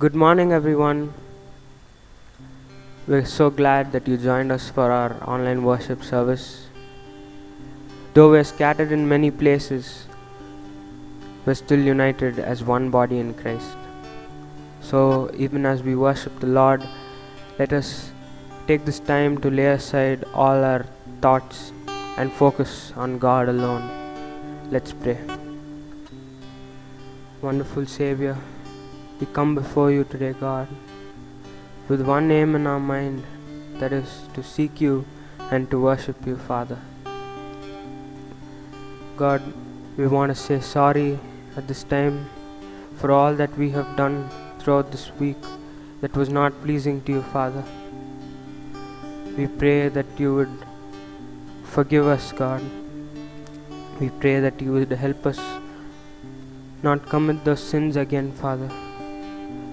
Good morning, everyone. We're so glad that you joined us for our online worship service. Though we're scattered in many places, we're still united as one body in Christ. So, even as we worship the Lord, let us take this time to lay aside all our thoughts and focus on God alone. Let's pray. Wonderful Savior, we come before you today, God, with one aim in our mind, that is to seek you and to worship you, Father. God, we want to say sorry at this time for all that we have done throughout this week that was not pleasing to you, Father. We pray that you would forgive us, God. We pray that you would help us not commit those sins again, Father.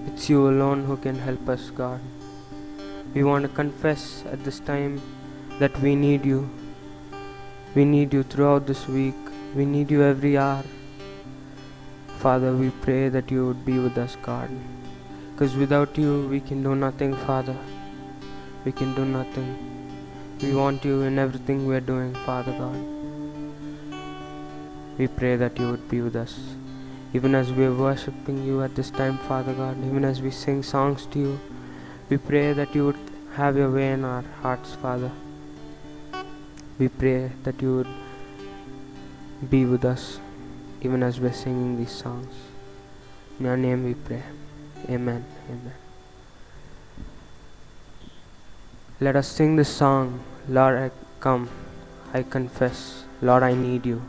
It's you alone who can help us, God. We want to confess at this time that we need you. We need you throughout this week. We need you every hour. Father, we pray that you would be with us, God. Because without you, we can do nothing, Father. We can do nothing. We want you in everything we are doing, Father God. We pray that you would be with us. Even as we are worshipping you at this time, Father God, even as we sing songs to you, we pray that you would have your way in our hearts, Father. We pray that you would be with us even as we're singing these songs. In your name we pray. Amen. Amen. Let us sing this song. Lord, I come. I confess. Lord, I need you.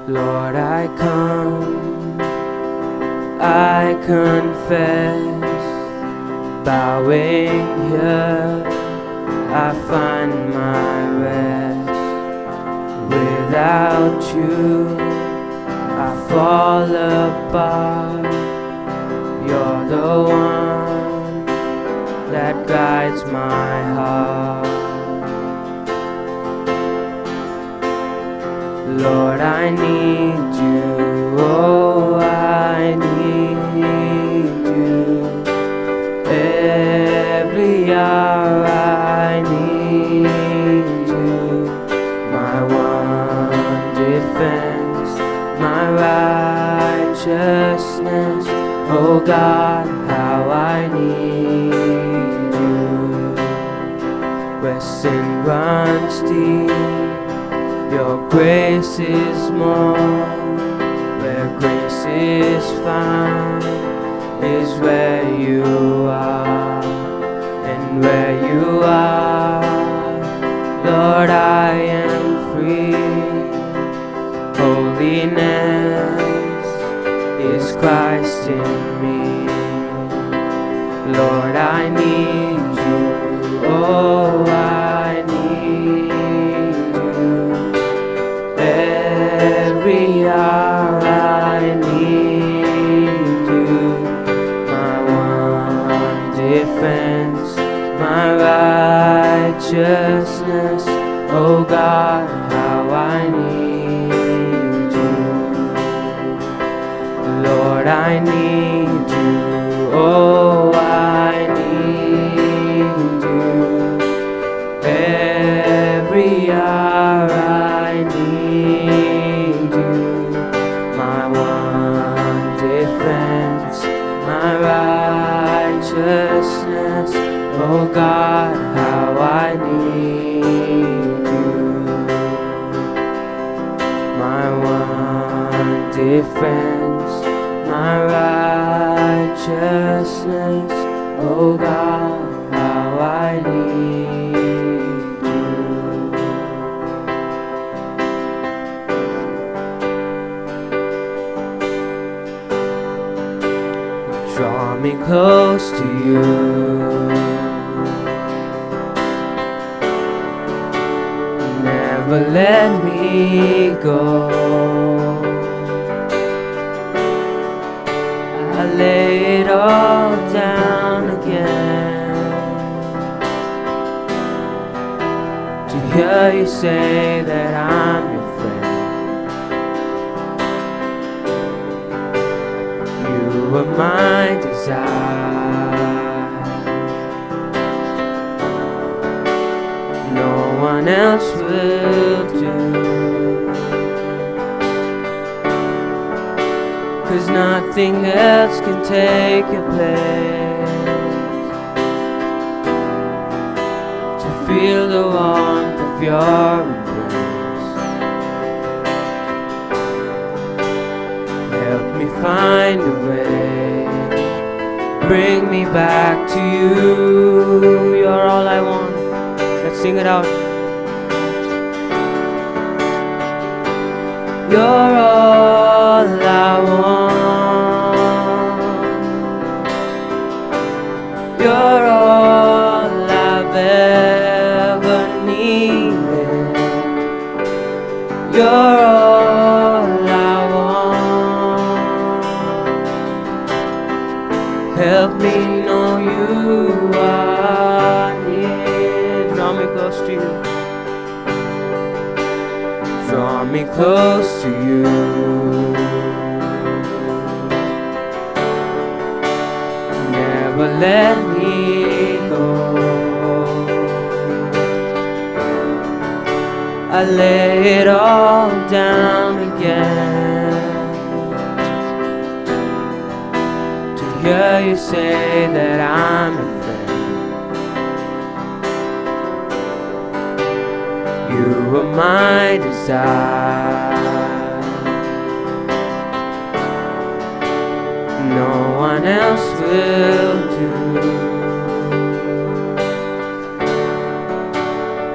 Lord, I come, I confess, bowing here, I find my rest. Without you, I fall apart. You're the one that guides my heart. Lord, I need you, oh, I need you. Every hour I need you. My one defense, my righteousness. Oh God, how I need you. Where sin runs deep, your grace is more. Where grace is found is where you are. And where you are, Lord, I am free. Holiness is Christ in me. Lord, I need you. Oh, I need you. Every hour I need you. My one defense, my righteousness. Oh God, how I need you. Lord, I need you. Oh, I need you. Every hour I need you. My one defense, my righteousness. Oh God, how I need you. My one defense, my righteousness. Oh God, how I need you. Draw me close to you. Never let me go. I lay it all down again. hear you say that I'm your friend. You are my desire. No one else will do. 'Cause nothing else can take your place. To feel the warmth of your embrace. Help me find a way. Bring me back to you. You're all I want. Let's sing it out. You're all I want. You're all I've ever needed. You're all I want. Help me know you are near. Draw me close to you. Draw me close to you. Never let me go. I lay it all down again. To hear you say that I'm your friend. You are my desire. No one else will do.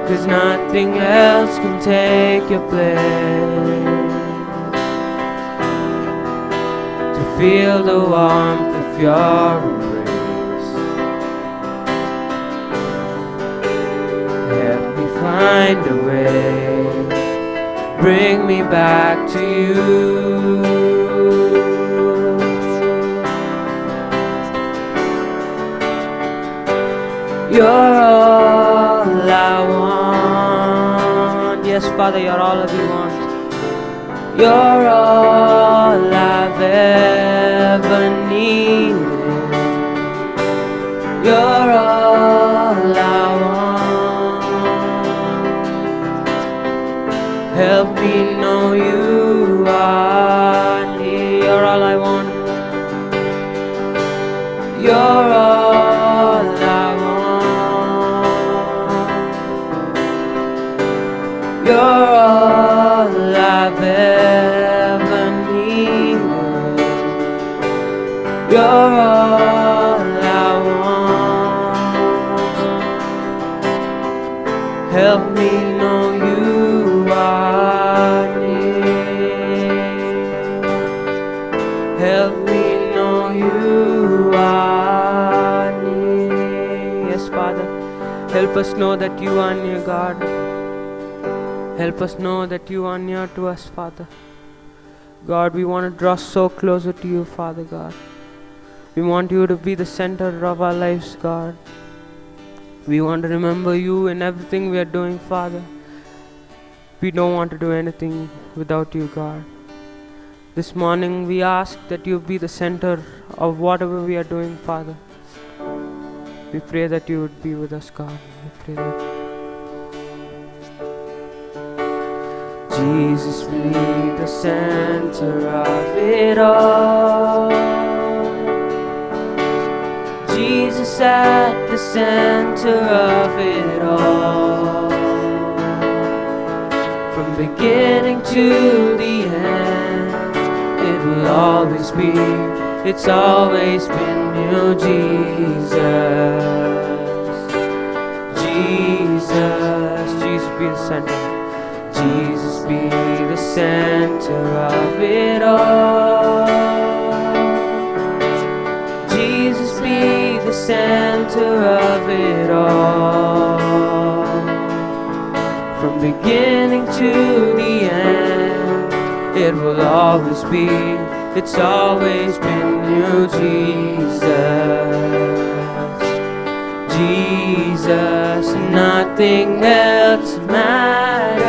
'Cause nothing else can take your place. To feel the warmth of your embrace. Help me find a way. Bring me back to you. You're all I want. Yes, Father, you're all that we want. You're all I've ever needed. You're all I want. Help me know you are near. You're all I want. You're all I want. You're all I've ever needed. You're all I want. Help me know you are near. Help me know you are near. Yes, Father, help us know that you are near, God. Help us know that you are near to us, Father. God, we want to draw so closer to you, Father God. We want you to be the center of our lives, God. We want to remember you in everything we are doing, Father. We don't want to do anything without you, God. This morning we ask that you be the center of whatever we are doing, Father. We pray that you would be with us, God. We pray that. Jesus, be the center of it all. Jesus at the center of it all. From beginning to the end, it will always be, it's always been you, Jesus. Jesus, Jesus be the center. Jesus be the center of it all. Jesus be the center of it all. From beginning to the end, it will always be, it's always been you, Jesus. Jesus, nothing else matters.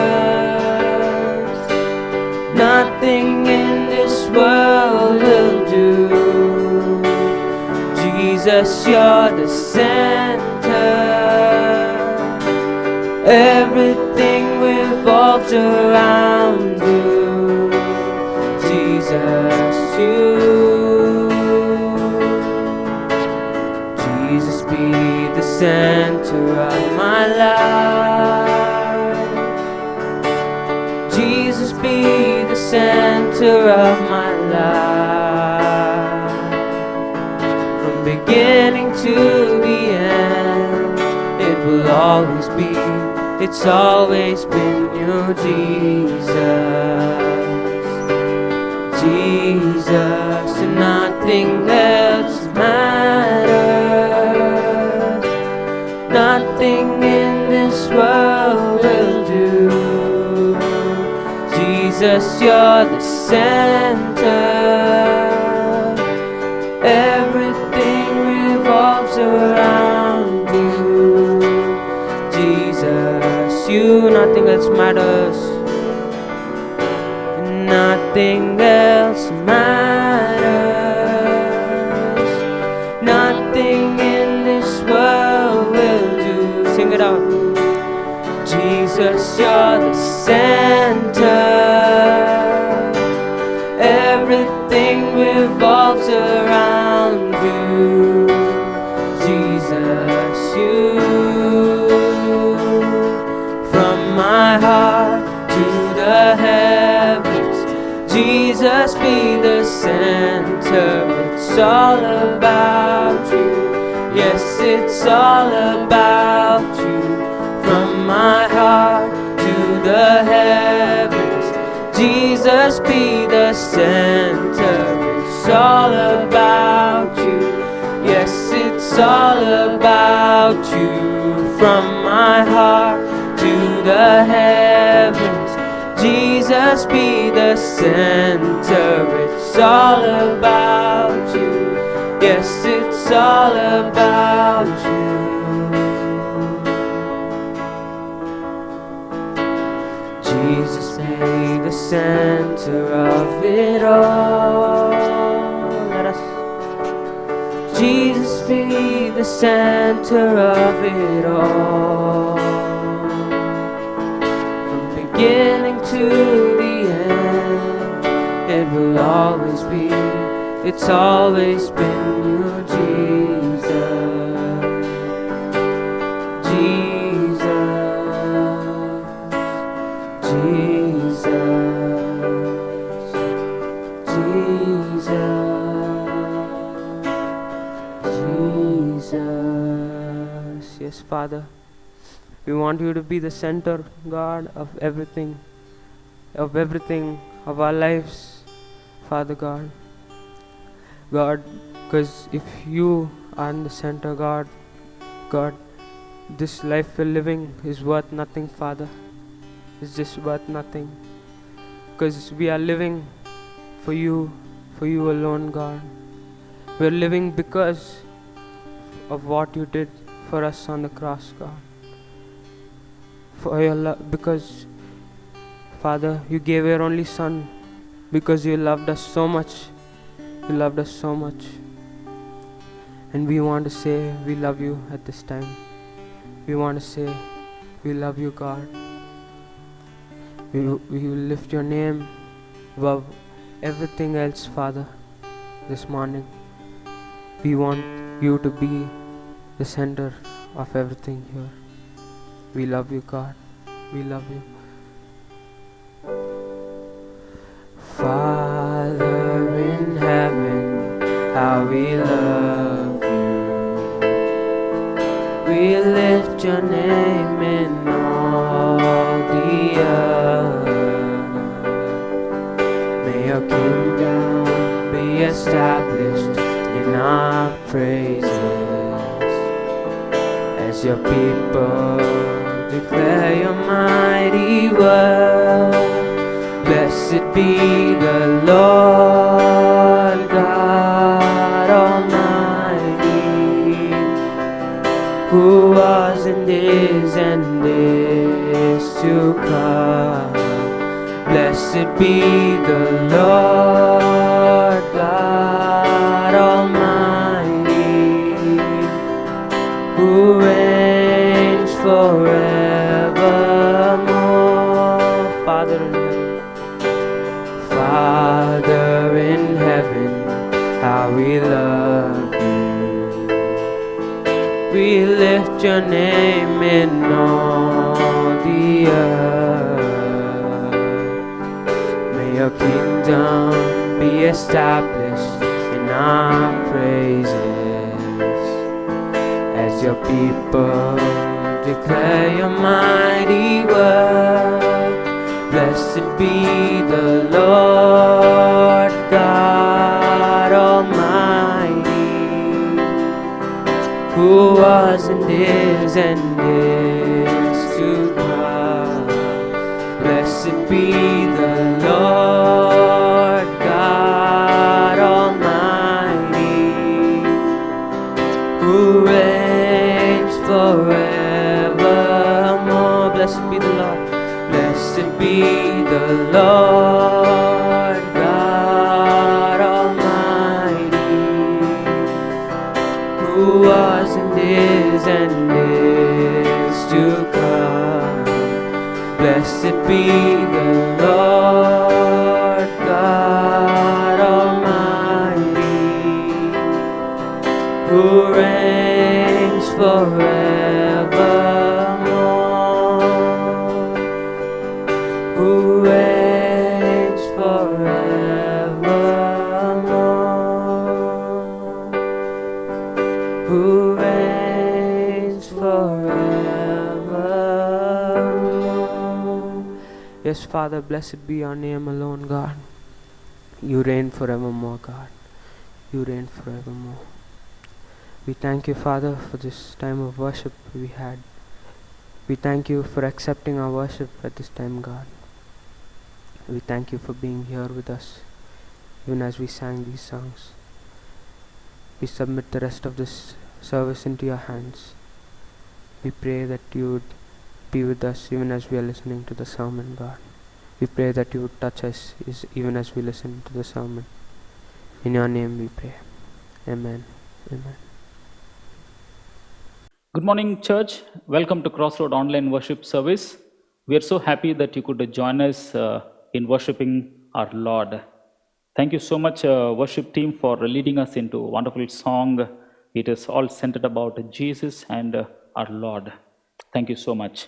Nothing in this world will do. Jesus, you're the center. Everything revolves around you. Jesus, you. Jesus, be the center of my life. Jesus, be the center of my life. From beginning to the end, it will always be, it's always been you, Jesus. Jesus, and nothing else matters. Nothing in this world will do. Jesus, you're the center. Everything revolves around you. Jesus, you, nothing else matters. Nothing else matters. Nothing in this world will do. Sing it out. Jesus, you're the center. Everything revolves around you. Jesus, you. From my heart to the heavens, Jesus, be the center. It's all about you. Yes, it's all about you. From my heart to the heavens, Jesus, be the center. It's all about you. Yes, it's all about you. From my heart to the heavens, Jesus, be the center. It's all about you. Yes, it's all about you. Jesus, be the center of it all. Let us. Jesus, be the center of it all. Beginning to the end, it will always be, it's always been you, Jesus. Jesus, Jesus, Jesus, Jesus. Yes, Father. We want you to be the center, God, of everything of our lives, Father God. God, because if you are in the center, God, this life we're living is worth nothing, Father. It's just worth nothing. Because we are living for you alone, God. We're living because of what you did for us on the cross, God. For your love, because Father, you gave your only Son because you loved us so much. You loved us so much. And we want to say we love you at this time. We want to say we love you, God. We will lift your name above everything else, Father, this morning. We want you to be the center of everything here. We love you, God. We love you. Father in heaven, how we love you. We lift your name in all the earth. May your kingdom be established in our praises as your people declare your mighty word. Blessed be the Lord God Almighty, who was and is to come. Blessed be the Lord God Almighty, who reigns forevermore. Father in heaven, how we love you. We lift your name in all the earth. May your kingdom be established in our praises, as your people declare your mighty work. Blessed be the Lord God Almighty, who was and is to come. Blessed be the Lord God Almighty, who reigns forevermore. Blessed be the Lord. Blessed be the Lord God Almighty, who was and is to come. Blessed be the Lord God Almighty, who reigns forevermore, who reigns forevermore, who reigns forevermore. Yes, Father, blessed be your name alone, God. You reign forevermore, God. You reign forevermore. We thank you, Father, for this time of worship we had. We thank you for accepting our worship at this time, God. We thank you for being here with us, even as we sang these songs. We submit the rest of this service into your hands. We pray that you would be with us even as we are listening to the sermon, God. We pray that you would touch us even as we listen to the sermon. In your name we pray. Amen. Amen. Good morning, church. Welcome to Crossroad Online Worship Service. We are so happy that you could join us in worshiping our Lord. Thank you so much, worship team, for leading us into a wonderful song. It is all centered about Jesus and our Lord. Thank you so much.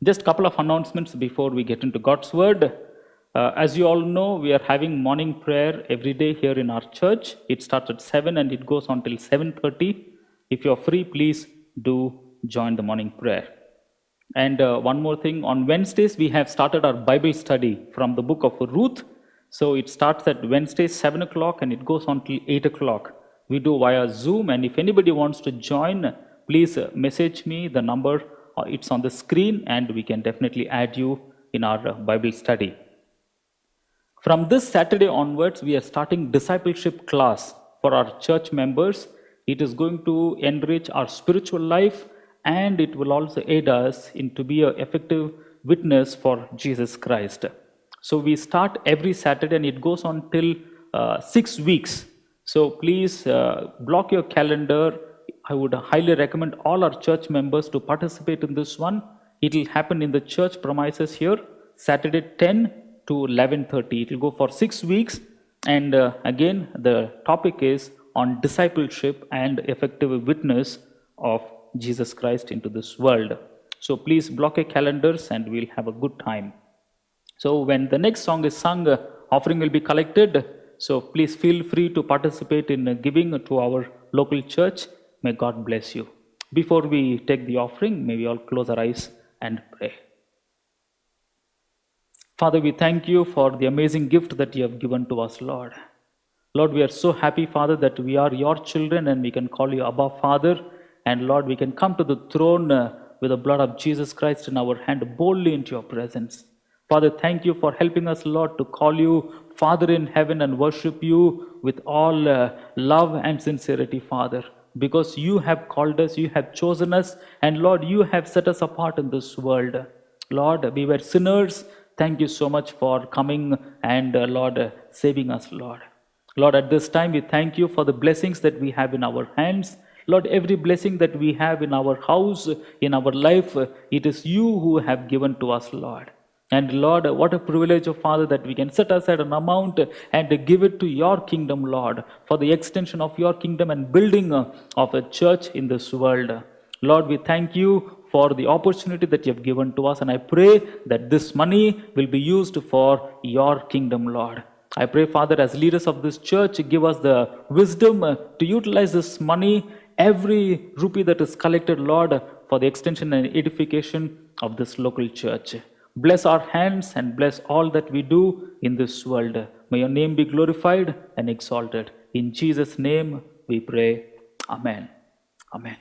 Just a couple of announcements before we get into God's Word. As you all know, we are having morning prayer every day here in our church. It starts at 7 and it goes on till 7:30. If you are free, please do join the morning prayer. And one more thing, on Wednesdays, we have started our Bible study from the book of Ruth. So it starts at Wednesday, 7 o'clock, and it goes on till 8 o'clock. We do via Zoom, and if anybody wants to join, please message me. The number, it's on the screen, and we can definitely add you in our Bible study. From this Saturday onwards, we are starting discipleship class for our church members. It is going to enrich our spiritual life, and it will also aid us in to be an effective witness for Jesus Christ. So we start every Saturday, and it goes on till 6 weeks. So please block your calendar. I would highly recommend all our church members to participate in this one. It will happen in the church premises here, Saturday 10 to 11:30. It will go for 6 weeks. And again, the topic is on discipleship and effective witness of Jesus Christ into this world. So please block your calendars and we'll have a good time. So when the next song is sung, offering will be collected. So please feel free to participate in giving to our local church. May God bless you. Before we take the offering, may we all close our eyes and pray. Father, we thank you for the amazing gift that you have given to us, Lord. Lord, we are so happy, Father, that we are your children and we can call you Abba, Father. And Lord, we can come to the throne with the blood of Jesus Christ in our hand boldly into your presence. Father, thank you for helping us, Lord, to call you Father in heaven and worship you with all love and sincerity, Father. because you have called us, you have chosen us, and Lord, you have set us apart in this world. Lord, we were sinners. Thank you so much for coming and, Lord, saving us, Lord. Lord, at this time, we thank you for the blessings that we have in our hands. Lord, every blessing that we have in our house, in our life, it is you who have given to us, Lord. And Lord, what a privilege, oh Father, that we can set aside an amount and give it to your kingdom, Lord, for the extension of your kingdom and building of a church in this world. Lord, we thank you for the opportunity that you have given to us, and I pray that this money will be used for your kingdom, Lord. I pray, Father, as leaders of this church, give us the wisdom to utilize this money, every rupee that is collected, Lord, for the extension and edification of this local church. Bless our hands and bless all that we do in this world. May your name be glorified and exalted. In Jesus' name we pray. Amen. Amen.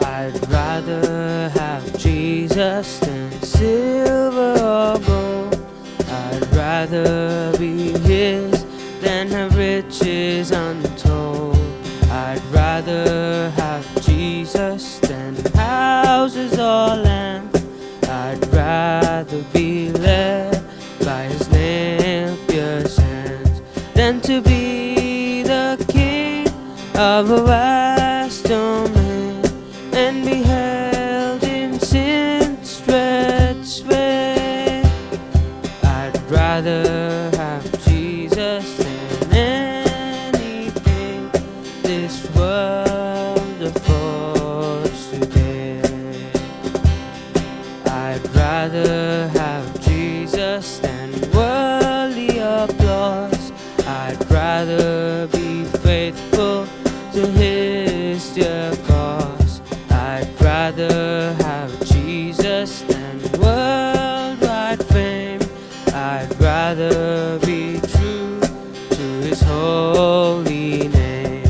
I'd rather have Jesus than silver or gold. I'd rather be His than have riches untold. I'd rather have Jesus than houses or land. I'd rather be led by His lampious hands than to be the king of a vast domain and be held in sin's stretched sway. I'd rather have Jesus than anything this world affords today. I'd rather have Jesus than worldly applause. I'd rather be faithful to His dear cause. I'd rather have Jesus than worldwide fame. I'd rather be true to His holy name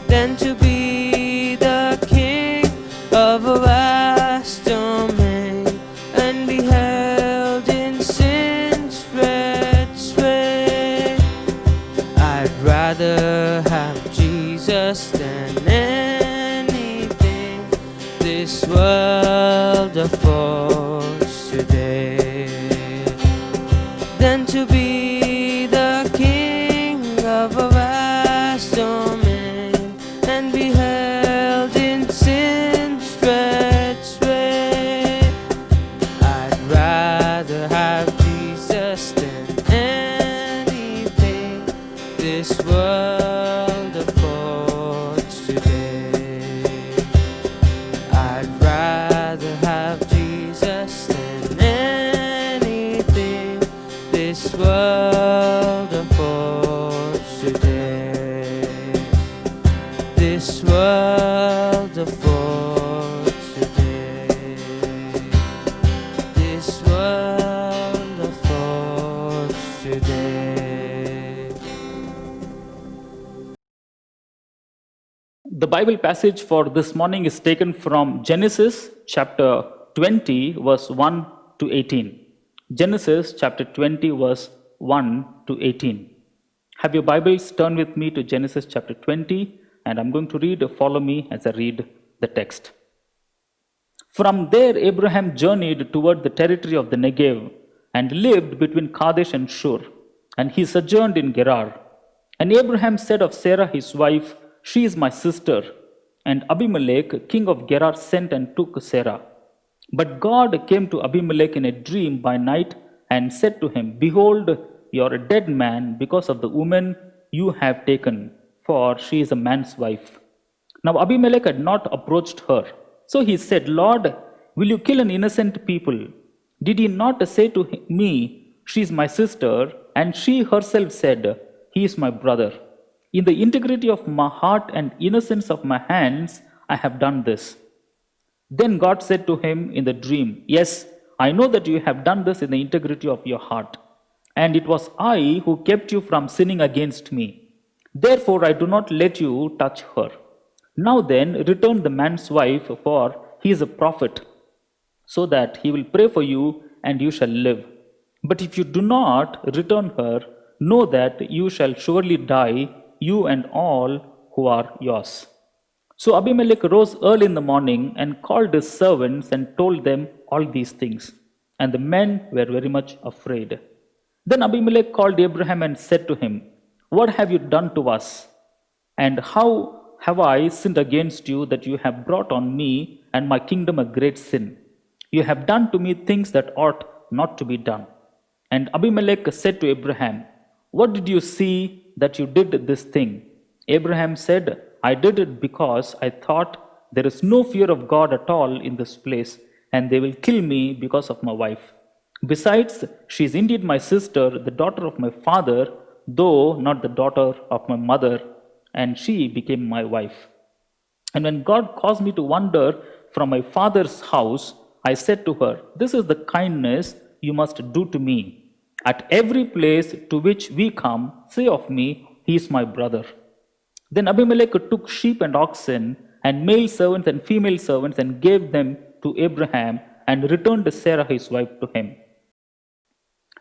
than to be the king of a vast domain and be held in sin's stretched sway. I'd rather have Jesus than anything this world affords today, than to be the king of a vast domain and be held in sin's stretched sway. I'd rather have Jesus than anything this world affords today. I'd rather have Jesus than anything this world affords today. This world affords today. This world affords today. The Bible passage for this morning is taken from Genesis chapter 20, verse 1 to 18. Genesis chapter 20, verse 1 to 18. Have your Bibles turn with me to Genesis chapter 20, and I'm going to read. Follow me as I read the text. From there, Abraham journeyed toward the territory of the Negev and lived between Kadesh and Shur, and he sojourned in Gerar. And Abraham said of Sarah his wife, "She is my sister." And Abimelech, king of Gerar, sent and took Sarah. But God came to Abimelech in a dream by night and said to him, "Behold, you are a dead man because of the woman you have taken, for she is a man's wife." Now Abimelech had not approached her. So he said, "Lord, will you kill an innocent people? Did he not say to me, 'She is my sister'?" And she herself said, "He is my brother." In the integrity of my heart and innocence of my hands, I have done this. Then God said to him in the dream, "Yes, I know that you have done this in the integrity of your heart. And it was I who kept you from sinning against me. Therefore, I do not let you touch her. Now then, return the man's wife, for he is a prophet, so that he will pray for you and you shall live. But if you do not return her, know that you shall surely die, you and all who are yours. So Abimelech rose early in the morning and called his servants and told them all these things. And the men were very much afraid. Then Abimelech called Abraham and said to him, What have you done to us? And how have I sinned against you that you have brought on me and my kingdom a great sin? You have done to me things that ought not to be done. And Abimelech said to Abraham, What did you see that you did this thing? Abraham said, I did it because I thought there is no fear of God at all in this place, and they will kill me because of my wife. Besides, she is indeed my sister, the daughter of my father, though not the daughter of my mother, and she became my wife. And when God caused me to wander from my father's house, I said to her, This is the kindness you must do to me. At every place to which we come, say of me, He is my brother. Then Abimelech took sheep and oxen, and male servants and female servants, and gave them to Abraham, and returned Sarah his wife to him.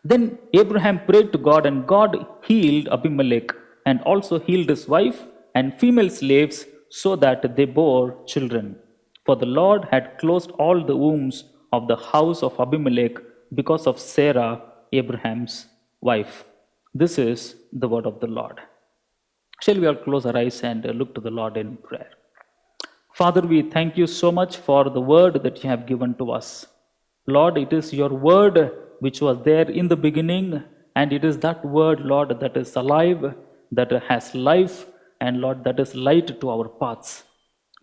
Then Abraham prayed to God, and God healed Abimelech, and also healed his wife and female slaves, so that they bore children. For the Lord had closed all the wombs of the house of Abimelech because of Sarah, Abraham's wife. This is the word of the Lord. Shall we all close our eyes and look to the Lord in prayer? Father, we thank you so much for the word that you have given to us. Lord, it is your word which was there in the beginning, and it is that word, Lord, that is alive, that has life, and Lord, that is light to our paths.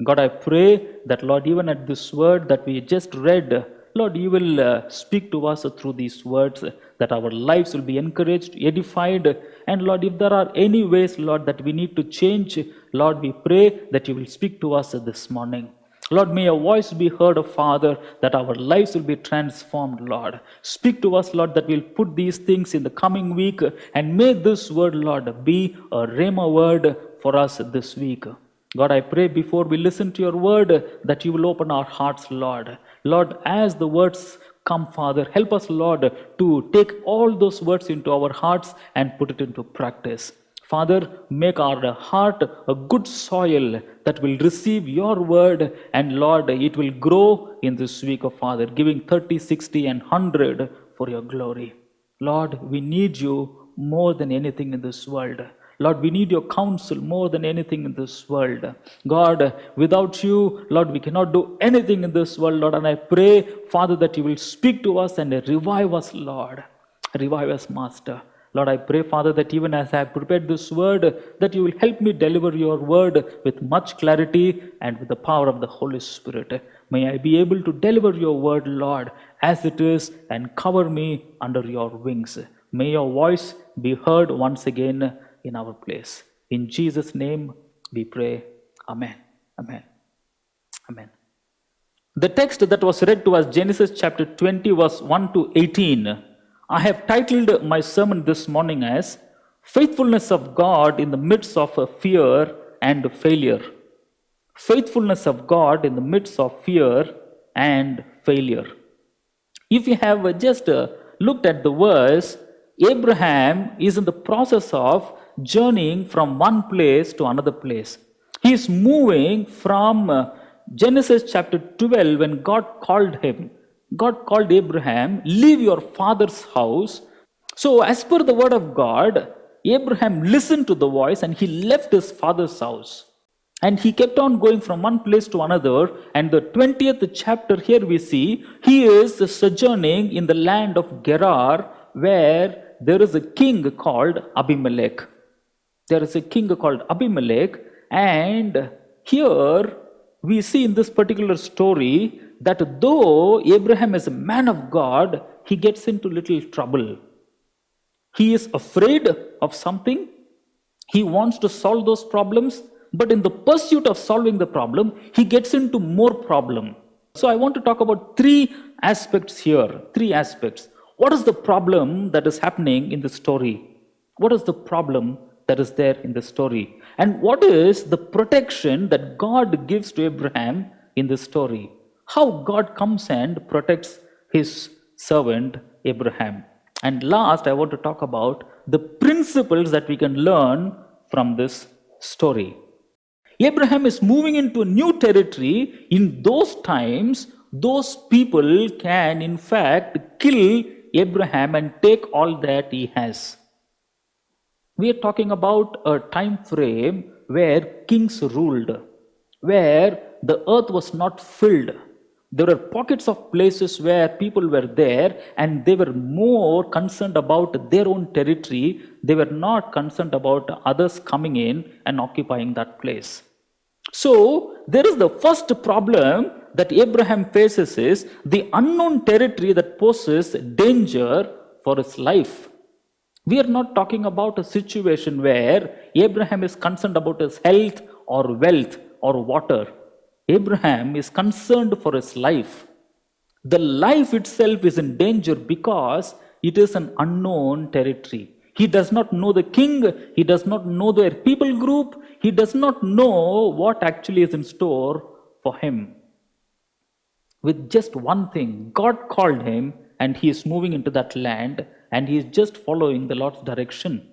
God, I pray that, Lord, even at this word that we just read, Lord, you will speak to us through these words, that our lives will be encouraged, edified. And Lord, if there are any ways, Lord, that we need to change, Lord, we pray that you will speak to us this morning. Lord, may your voice be heard, Father, that our lives will be transformed, Lord. Speak to us, Lord, that we'll put these things in the coming week, and may this word, Lord, be a rhema word for us this week. God, I pray before we listen to your word that you will open our hearts, Lord. Lord, as the words come, Father, help us, Lord, to take all those words into our hearts and put it into practice. Father, make our heart a good soil that will receive your word, and Lord, it will grow in this week, Father, giving 30, 60, and 100 for your glory. Lord, we need you more than anything in this world. Lord, we need your counsel more than anything in this world. God, without you, Lord, we cannot do anything in this world, Lord. And I pray, Father, that you will speak to us and revive us, Lord. Revive us, Master. Lord, I pray, Father, that even as I have prepared this word, that you will help me deliver your word with much clarity and with the power of the Holy Spirit. May I be able to deliver your word, Lord, as it is, and cover me under your wings. May your voice be heard once again in our place. In Jesus' name we pray. Amen. Amen. Amen. The text that was read to us, Genesis chapter 20, verse 1 to 18. I have titled my sermon this morning as Faithfulness of God in the midst of fear and failure. Faithfulness of God in the midst of fear and failure. If you have just looked at the verse, Abraham is in the process of journeying from one place to another place. He is moving from Genesis chapter 12 when God called him. God called Abraham, leave your father's house. So as per the word of God, Abraham listened to the voice and he left his father's house. And he kept on going from one place to another. And the 20th chapter here we see, he is sojourning in the land of Gerar, where there is a king called Abimelech. There is a king called Abimelech, and here we see in this particular story that though Abraham is a man of God, he gets into little trouble. He is afraid of something. He wants to solve those problems, but in the pursuit of solving the problem, he gets into more problem. So I want to talk about three aspects here. Three aspects. What is the problem that is happening in the story? What is the problem that is there in the story. And what is the protection that God gives to Abraham in this story? How God comes and protects his servant Abraham. And last, I want to talk about the principles that we can learn from this story. Abraham is moving into a new territory. In those times, those people can in fact kill Abraham and take all that he has. We are talking about a time frame where kings ruled, where the earth was not filled. There were pockets of places where people were there and they were more concerned about their own territory. They were not concerned about others coming in and occupying that place. So, there is the first problem that Abraham faces is the unknown territory that poses danger for his life. We are not talking about a situation where Abraham is concerned about his health or wealth or water. Abraham is concerned for his life. The life itself is in danger because it is an unknown territory. He does not know the king, he does not know their people group, he does not know what actually is in store for him. With just one thing, God called him and he is moving into that land and he is just following the Lord's direction.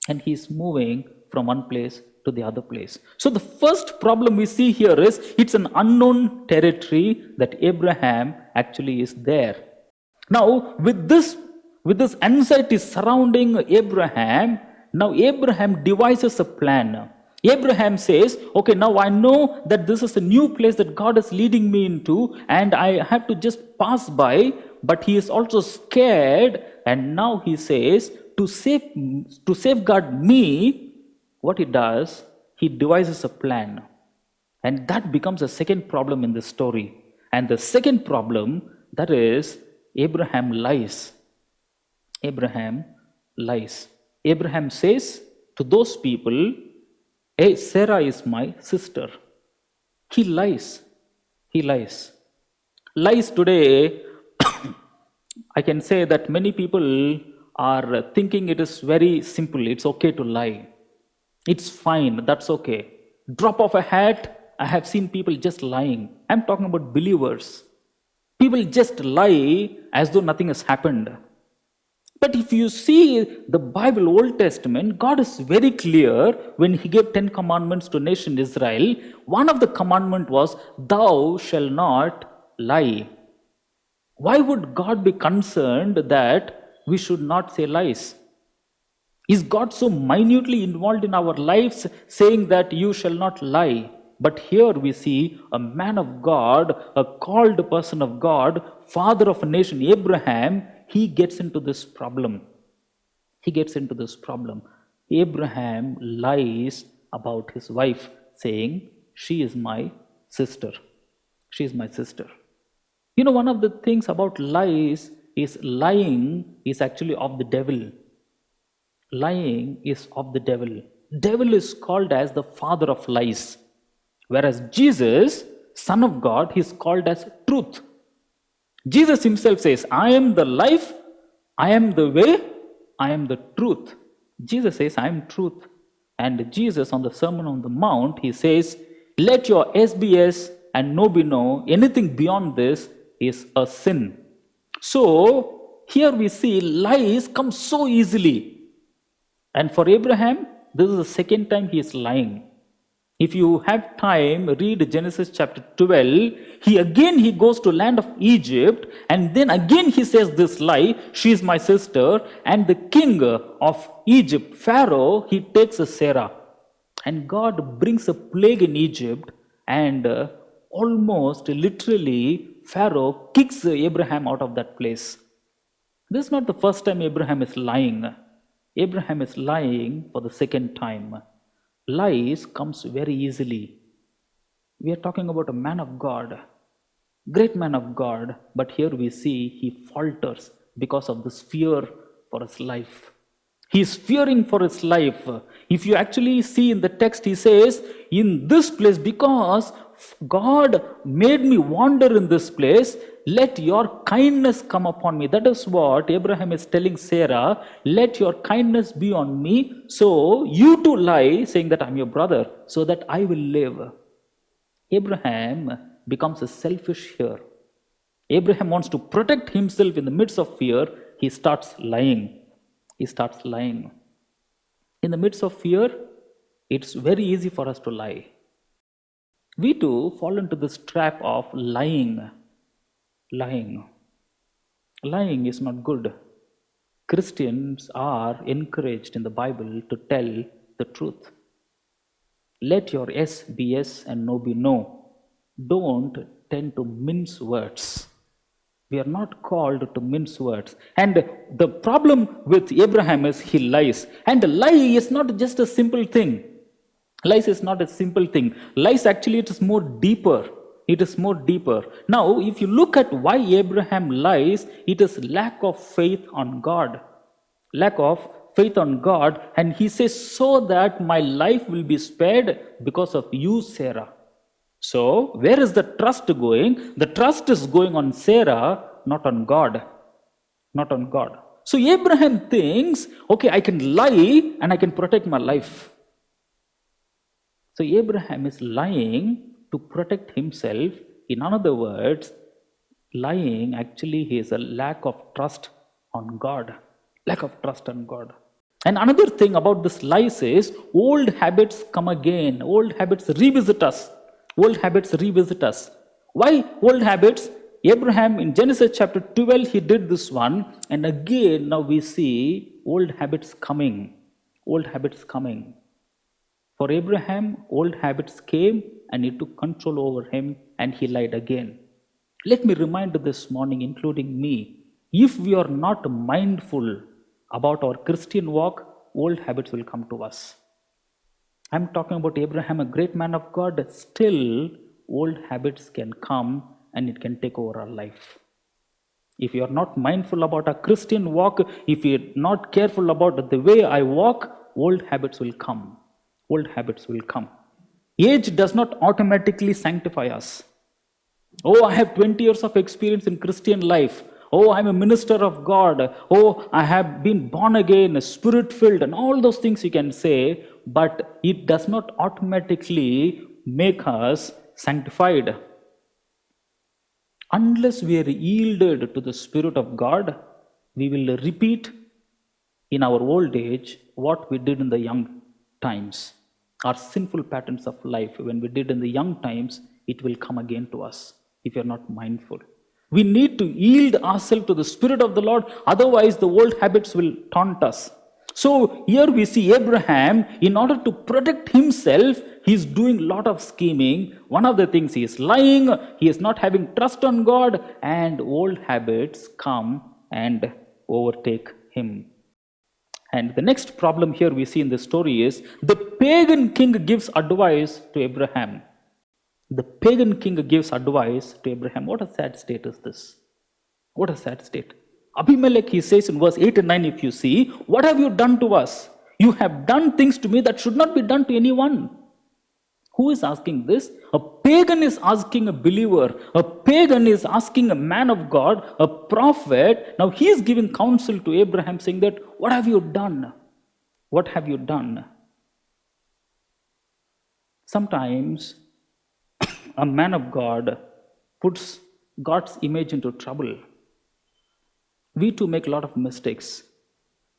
And he is moving from one place to the other place. So the first problem we see here is it's an unknown territory that Abraham actually is there. Now with this anxiety surrounding Abraham, now Abraham devises a plan. Abraham says, okay, now I know that this is a new place that God is leading me into and I have to just pass by, but he is also scared, and now he says to safeguard me, what he does, he devises a plan. And that becomes a second problem in this story. And the second problem, that is Abraham lies. Abraham lies. Abraham says to those people, hey, Sarah is my sister. He lies. He lies. Lies today, I can say that many people are thinking it is very simple. It's okay to lie. It's fine. That's okay. Drop off a hat. I have seen people just lying. I'm talking about believers. People just lie as though nothing has happened. But if you see the Bible, Old Testament, God is very clear when he gave 10 commandments to nation Israel. One of the commandment was, thou shalt not lie. Why would God be concerned that we should not say lies? Is God so minutely involved in our lives saying that you shall not lie? But here we see a man of God, a called person of God, father of a nation, Abraham, he gets into this problem. He gets into this problem. Abraham lies about his wife, saying, she is my sister. She is my sister. You know, one of the things about lies is lying is actually of the devil. Lying is of the devil. Devil is called as the father of lies. Whereas Jesus, Son of God, he is called as truth. Jesus himself says, I am the life, I am the way, I am the truth. Jesus says, I am truth. And Jesus on the Sermon on the Mount, he says, let your SBS and no be no, anything beyond this is a sin. So, here we see lies come so easily. And for Abraham, this is the second time he is lying. If you have time, read Genesis chapter 12. He goes to land of Egypt, and then again he says this lie, she is my sister, and the king of Egypt, Pharaoh, he takes a Sarah. And God brings a plague in Egypt, and almost literally Pharaoh kicks Abraham out of that place. This is not the first time Abraham is lying. Abraham is lying for the second time. Lies comes very easily. We are talking about a man of God, great man of God, but here we see he falters because of this fear for his life. He is fearing for his life. If you actually see in the text, he says, in this place, because God made me wander in this place, Let your kindness come upon me. That is what Abraham is telling Sarah. Let your kindness be on me. So you too lie, saying that I'm your brother, so that I will live. Abraham becomes a selfish here. Abraham wants to protect himself in the midst of fear. He starts lying. He starts lying. In the midst of fear, it's very easy for us to lie. We too fall into this trap of lying. Lying. Lying is not good. Christians are encouraged in the Bible to tell the truth. Let your yes be yes and no be no. Don't tend to mince words. We are not called to mince words. And the problem with Abraham is he lies. And lie is not just a simple thing. Lies is not a simple thing. Lies actually it is more deeper. It is more deeper. Now, if you look at why Abraham lies, it is lack of faith on God. Lack of faith on God. And he says, so that my life will be spared because of you, Sarah. So, where is the trust going? The trust is going on Sarah, not on God. Not on God. So, Abraham thinks, okay, I can lie and I can protect my life. So, Abraham is lying to protect himself. In other words, lying actually is a lack of trust on God. Lack of trust on God. And another thing about this lies is old habits come again. Old habits revisit us. Old habits revisit us. Why old habits? Abraham in Genesis chapter 12, he did this one. And again, now we see old habits coming. Old habits coming. For Abraham, old habits came and it took control over him and he lied again. Let me remind you this morning, including me, if we are not mindful about our Christian walk, old habits will come to us. I'm talking about Abraham, a great man of God. Still, old habits can come and it can take over our life. If you are not mindful about a Christian walk, if you're not careful about the way I walk, old habits will come. Old habits will come. Age does not automatically sanctify us. Oh, I have 20 years of experience in Christian life. Oh, I'm a minister of God. Oh, I have been born again, spirit filled, and all those things you can say, but it does not automatically make us sanctified. Unless we are yielded to the Spirit of God, we will repeat in our old age what we did in the young times. Our sinful patterns of life, when we did in the young times, it will come again to us if you're not mindful. We need to yield ourselves to the Spirit of the Lord, otherwise, the old habits will taunt us. So, here we see Abraham, in order to protect himself, he's doing a lot of scheming. One of the things he is lying, he is not having trust on God, and old habits come and overtake him. And the next problem here we see in the story is the pagan king gives advice to Abraham. The pagan king gives advice to Abraham. What a sad state is this? What a sad state. Abimelech, he says in verse 8 and 9, if you see, what have you done to us? You have done things to me that should not be done to anyone. Who is asking this? A pagan is asking a believer. A pagan is asking a man of God, a prophet. Now he is giving counsel to Abraham saying that, what have you done? What have you done? Sometimes a man of God puts God's image into trouble. We too make a lot of mistakes.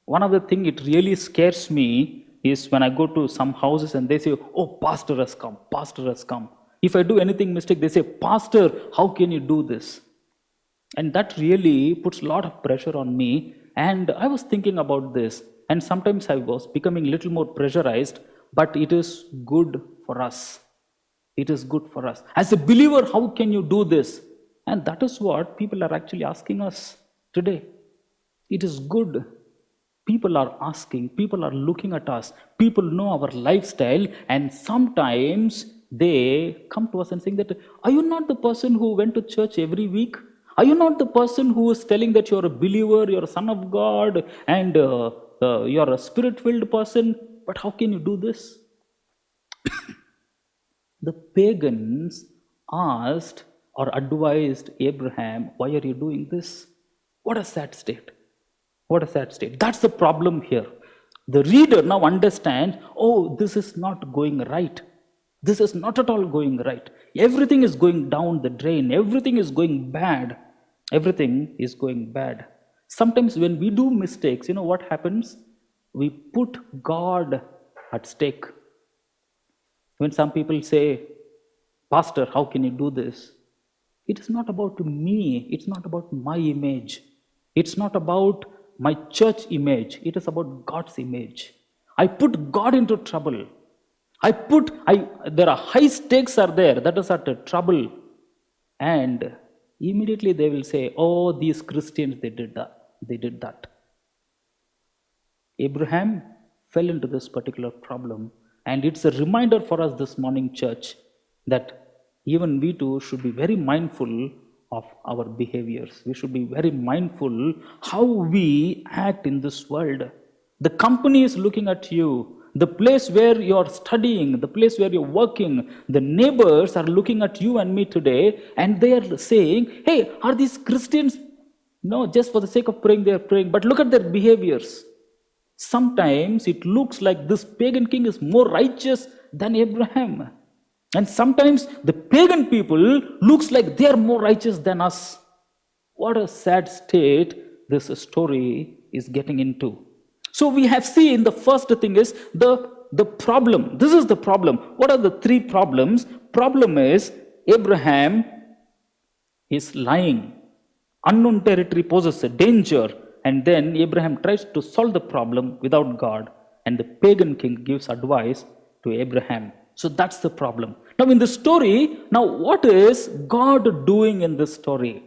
One of the things it really scares me is when I go to some houses and they say, oh, pastor has come, pastor has come. If I do anything mistake, they say, pastor, how can you do this? And that really puts a lot of pressure on me. And I was thinking about this. And sometimes I was becoming a little more pressurized, but it is good for us. It is good for us. As a believer, how can you do this? And that is what people are actually asking us today. It is good. People are asking, people are looking at us, people know our lifestyle, and sometimes they come to us and saying that, are you not the person who went to church every week? Are you not the person who is telling that you're a believer, you're a son of God, and you're a spirit-filled person? But how can you do this? The pagans asked or advised Abraham, why are you doing this? What a sad state. What a sad state. That's the problem here. The reader now understands, oh, this is not going right. This is not at all going right. Everything is going down the drain. Everything is going bad. Everything is going bad. Sometimes when we do mistakes, you know what happens? We put God at stake. When some people say, Pastor, how can you do this? It is not about me. It's not about my image. It's not about my church image. It is about God's image. I put God into trouble. There are high stakes are there. That is at trouble. And immediately they will say, oh, these Christians, they did that. Abraham fell into this particular problem. And it's a reminder for us this morning, church, that even we too should be very mindful of our behaviors. We should be very mindful how we act in this world. The company is looking at you. The place where you're studying, the place where you're working, the neighbors are looking at you and me today, and they are saying, hey, are these Christians? No, just for the sake of praying, they are praying. But look at their behaviors. Sometimes it looks like this pagan king is more righteous than Abraham. And sometimes the pagan people looks like they are more righteous than us. What a sad state this story is getting into. So we have seen the first thing is the problem. This is the problem. What are the three problems? Problem is Abraham is lying. Unknown territory poses a danger. And then Abraham tries to solve the problem without God. And the pagan king gives advice to Abraham. So that's the problem. Now in the story, now what is God doing in this story?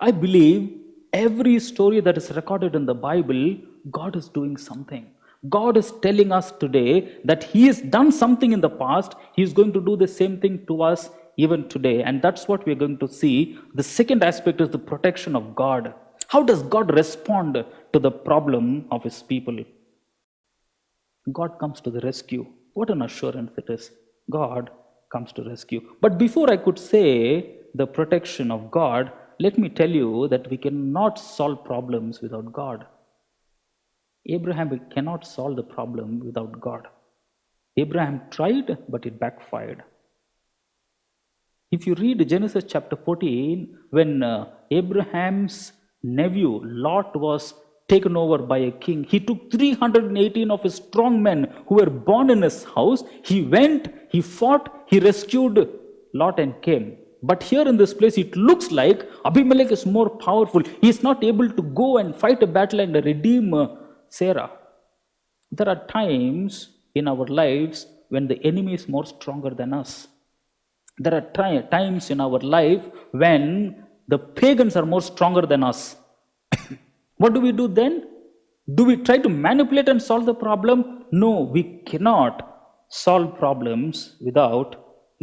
I believe every story that is recorded in the Bible, God is doing something. God is telling us today that He has done something in the past. He is going to do the same thing to us even today. And that's what we're going to see. The second aspect is the protection of God. How does God respond to the problem of His people? God comes to the rescue. What an assurance it is. God comes to rescue. But before I could say the protection of God, let me tell you that we cannot solve problems without God. Abraham cannot solve the problem without God. Abraham tried, but it backfired. If you read Genesis chapter 14, when Abraham's nephew Lot was taken over by a king, he took 318 of his strong men who were born in his house. He went, he fought, he rescued Lot and came. But here in this place, it looks like Abimelech is more powerful. He is not able to go and fight a battle and redeem Sarah. There are times in our lives when the enemy is more stronger than us. There are times in our life when the pagans are more stronger than us. What do we do then? Do we try to manipulate and solve the problem? No, we cannot solve problems without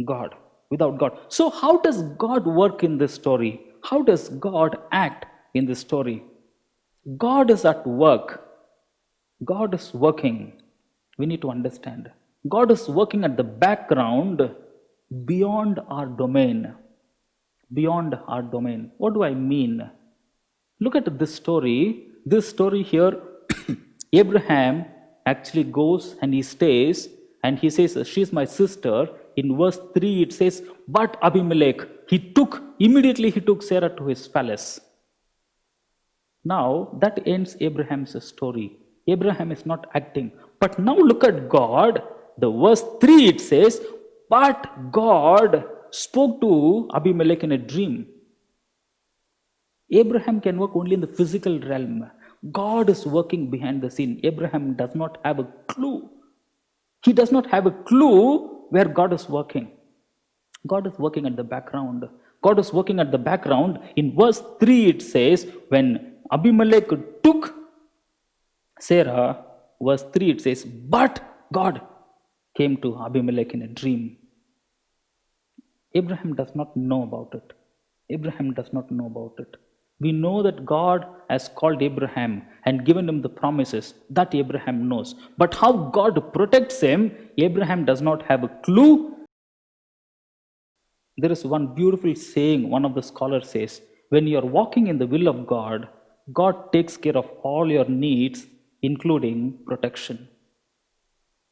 God. Without God. So how does God work in this story? How does God act in this story? God is at work. God is working. We need to understand. God is working at the background beyond our domain. Beyond our domain. What do I mean? Look at this story. This story here, Abraham actually goes and he stays and he says, she's my sister. In verse 3 it says, but Abimelech, immediately he took Sarah to his palace. Now that ends Abraham's story. Abraham is not acting. But now look at God. The verse 3 it says, but God spoke to Abimelech in a dream. Abraham can work only in the physical realm. God is working behind the scene. Abraham does not have a clue. He does not have a clue where God is working. God is working at the background. God is working at the background. In verse 3 it says, when Abimelech took Sarah, verse 3 it says, but God came to Abimelech in a dream. Abraham does not know about it. Abraham does not know about it. We know that God has called Abraham and given him the promises that Abraham knows. But how God protects him, Abraham does not have a clue. There is one beautiful saying, one of the scholars says, when you are walking in the will of God, God takes care of all your needs, including protection.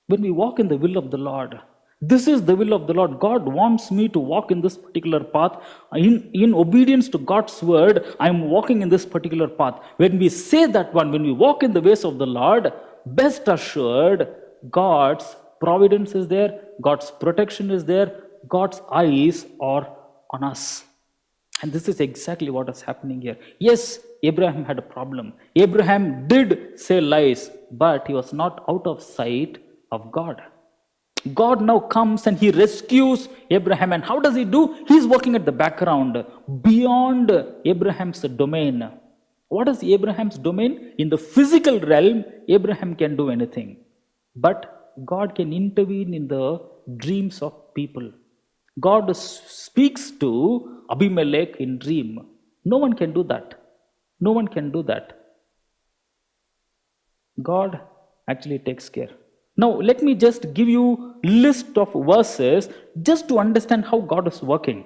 When we walk in the will of the Lord, this is the will of the Lord. God wants me to walk in this particular path. In obedience to God's word, I am walking in this particular path. When we say that one, when we walk in the ways of the Lord, best assured, God's providence is there, God's protection is there, God's eyes are on us. And this is exactly what is happening here. Yes, Abraham had a problem. Abraham did say lies, but he was not out of sight of God. God now comes and he rescues Abraham. And how does he do? He's working at the background, beyond Abraham's domain. What is Abraham's domain? In the physical realm, Abraham can do anything. But God can intervene in the dreams of people. God speaks to Abimelech in dream. No one can do that. No one can do that. God actually takes care. Now, let me just give you a list of verses just to understand how God is working.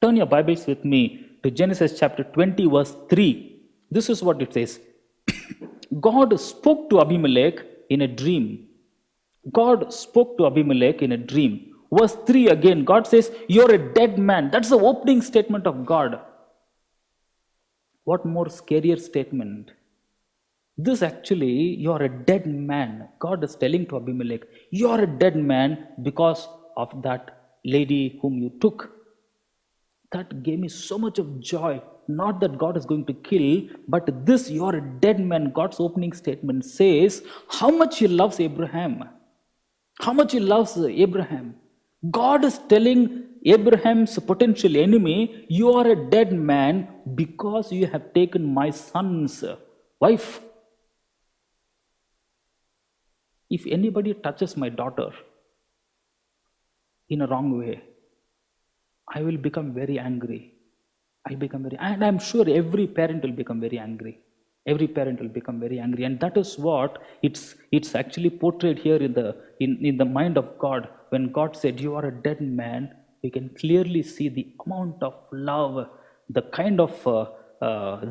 Turn your Bibles with me to Genesis chapter 20, verse 3. This is what it says. God spoke to Abimelech in a dream. God spoke to Abimelech in a dream. Verse 3 again, God says, you're a dead man. That's the opening statement of God. What more scarier statement? This actually, you're a dead man. God is telling to Abimelech, you're a dead man because of that lady whom you took. That gave me so much of joy. Not that God is going to kill, but this, you're a dead man. God's opening statement says how much he loves Abraham. How much he loves Abraham. God is telling Abraham's potential enemy, you are a dead man because you have taken my son's wife. If anybody touches my daughter in a wrong way, I will become very angry. And I'm sure every parent will become very angry. Every parent will become very angry, and that is what it's actually portrayed here in the mind of God. When God said, "You are a dead man," we can clearly see the amount of love, the kind of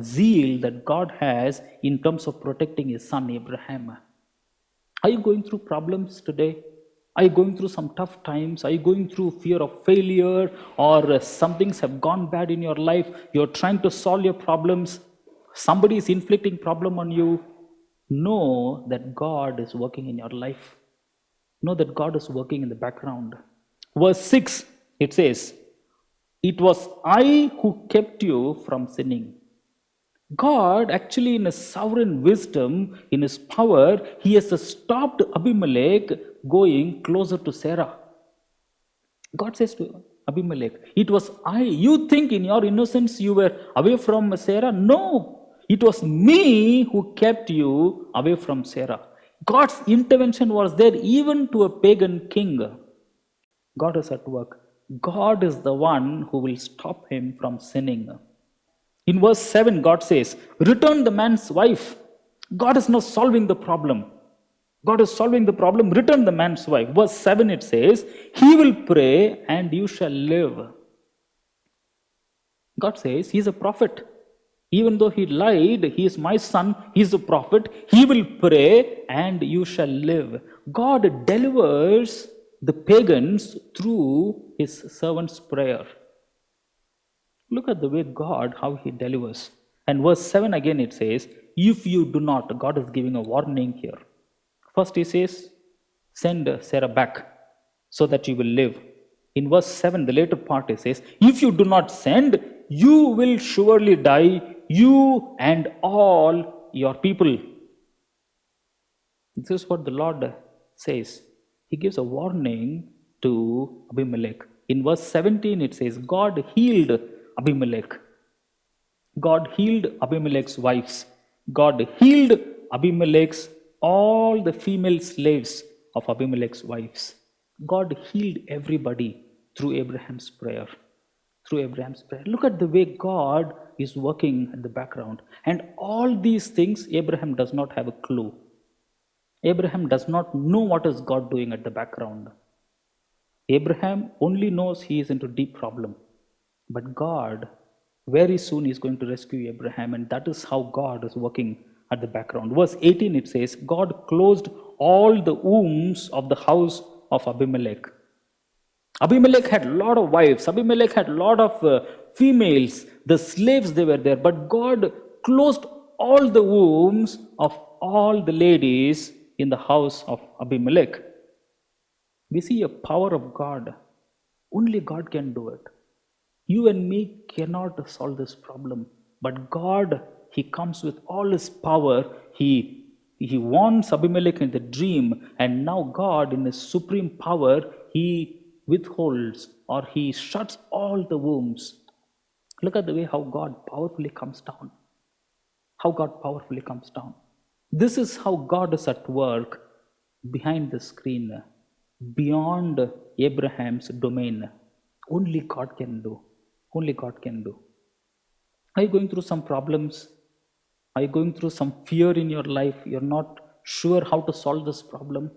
zeal that God has in terms of protecting His son Abraham. Are you going through problems today? Are you going through some tough times? Are you going through fear of failure, or some things have gone bad in your life? You're trying to solve your problems. Somebody is inflicting problem on you. Know that God is working in your life. Know that God is working in the background. Verse 6, it says, "It was I who kept you from sinning." God, actually, in His sovereign wisdom, in His power, He has stopped Abimelech going closer to Sarah. God says to Abimelech, "It was I. You think in your innocence you were away from Sarah? No. It was me who kept you away from Sarah." God's intervention was there even to a pagan king. God is at work. God is the one who will stop him from sinning. In verse 7, God says, "Return the man's wife." God is now solving the problem. God is solving the problem. Return the man's wife. Verse 7, it says, "He will pray and you shall live." God says, He's a prophet. Even though he lied, he is my son, he is a prophet. He will pray and you shall live. God delivers the pagans through his servant's prayer. Look at the way God, how he delivers. And verse 7 again it says, "If you do not," God is giving a warning here. First he says, "Send Sarah back so that you will live." In verse 7, the later part it says, "If you do not send, you will surely die, you and all your people." This is what the Lord says. He gives a warning to Abimelech. In verse 17 it says, God healed Abimelech. God healed Abimelech's wives. God healed Abimelech's, all the female slaves of Abimelech's wives. God healed everybody through Abraham's prayer. Through Abraham's prayer. Look at the way God is working in the background. And all these things, Abraham does not have a clue. Abraham does not know what is God doing at the background. Abraham only knows he is into deep problem. But God very soon is going to rescue Abraham, and that is how God is working at the background. Verse 18 it says, God closed all the wombs of the house of Abimelech. Abimelech had a lot of wives. Abimelech had a lot of females. The slaves, they were there. But God closed all the wombs of all the ladies in the house of Abimelech. We see a power of God. Only God can do it. You and me cannot solve this problem. But God, He comes with all His power. He warns Abimelech in the dream, and now God, in His supreme power, He withholds or He shuts all the wombs. Look at the way how God powerfully comes down. How God powerfully comes down. This is how God is at work behind the screen, beyond Abraham's domain. Only God can do. Only God can do. Are you going through some problems? Are you going through some fear in your life? You're not sure how to solve this problem?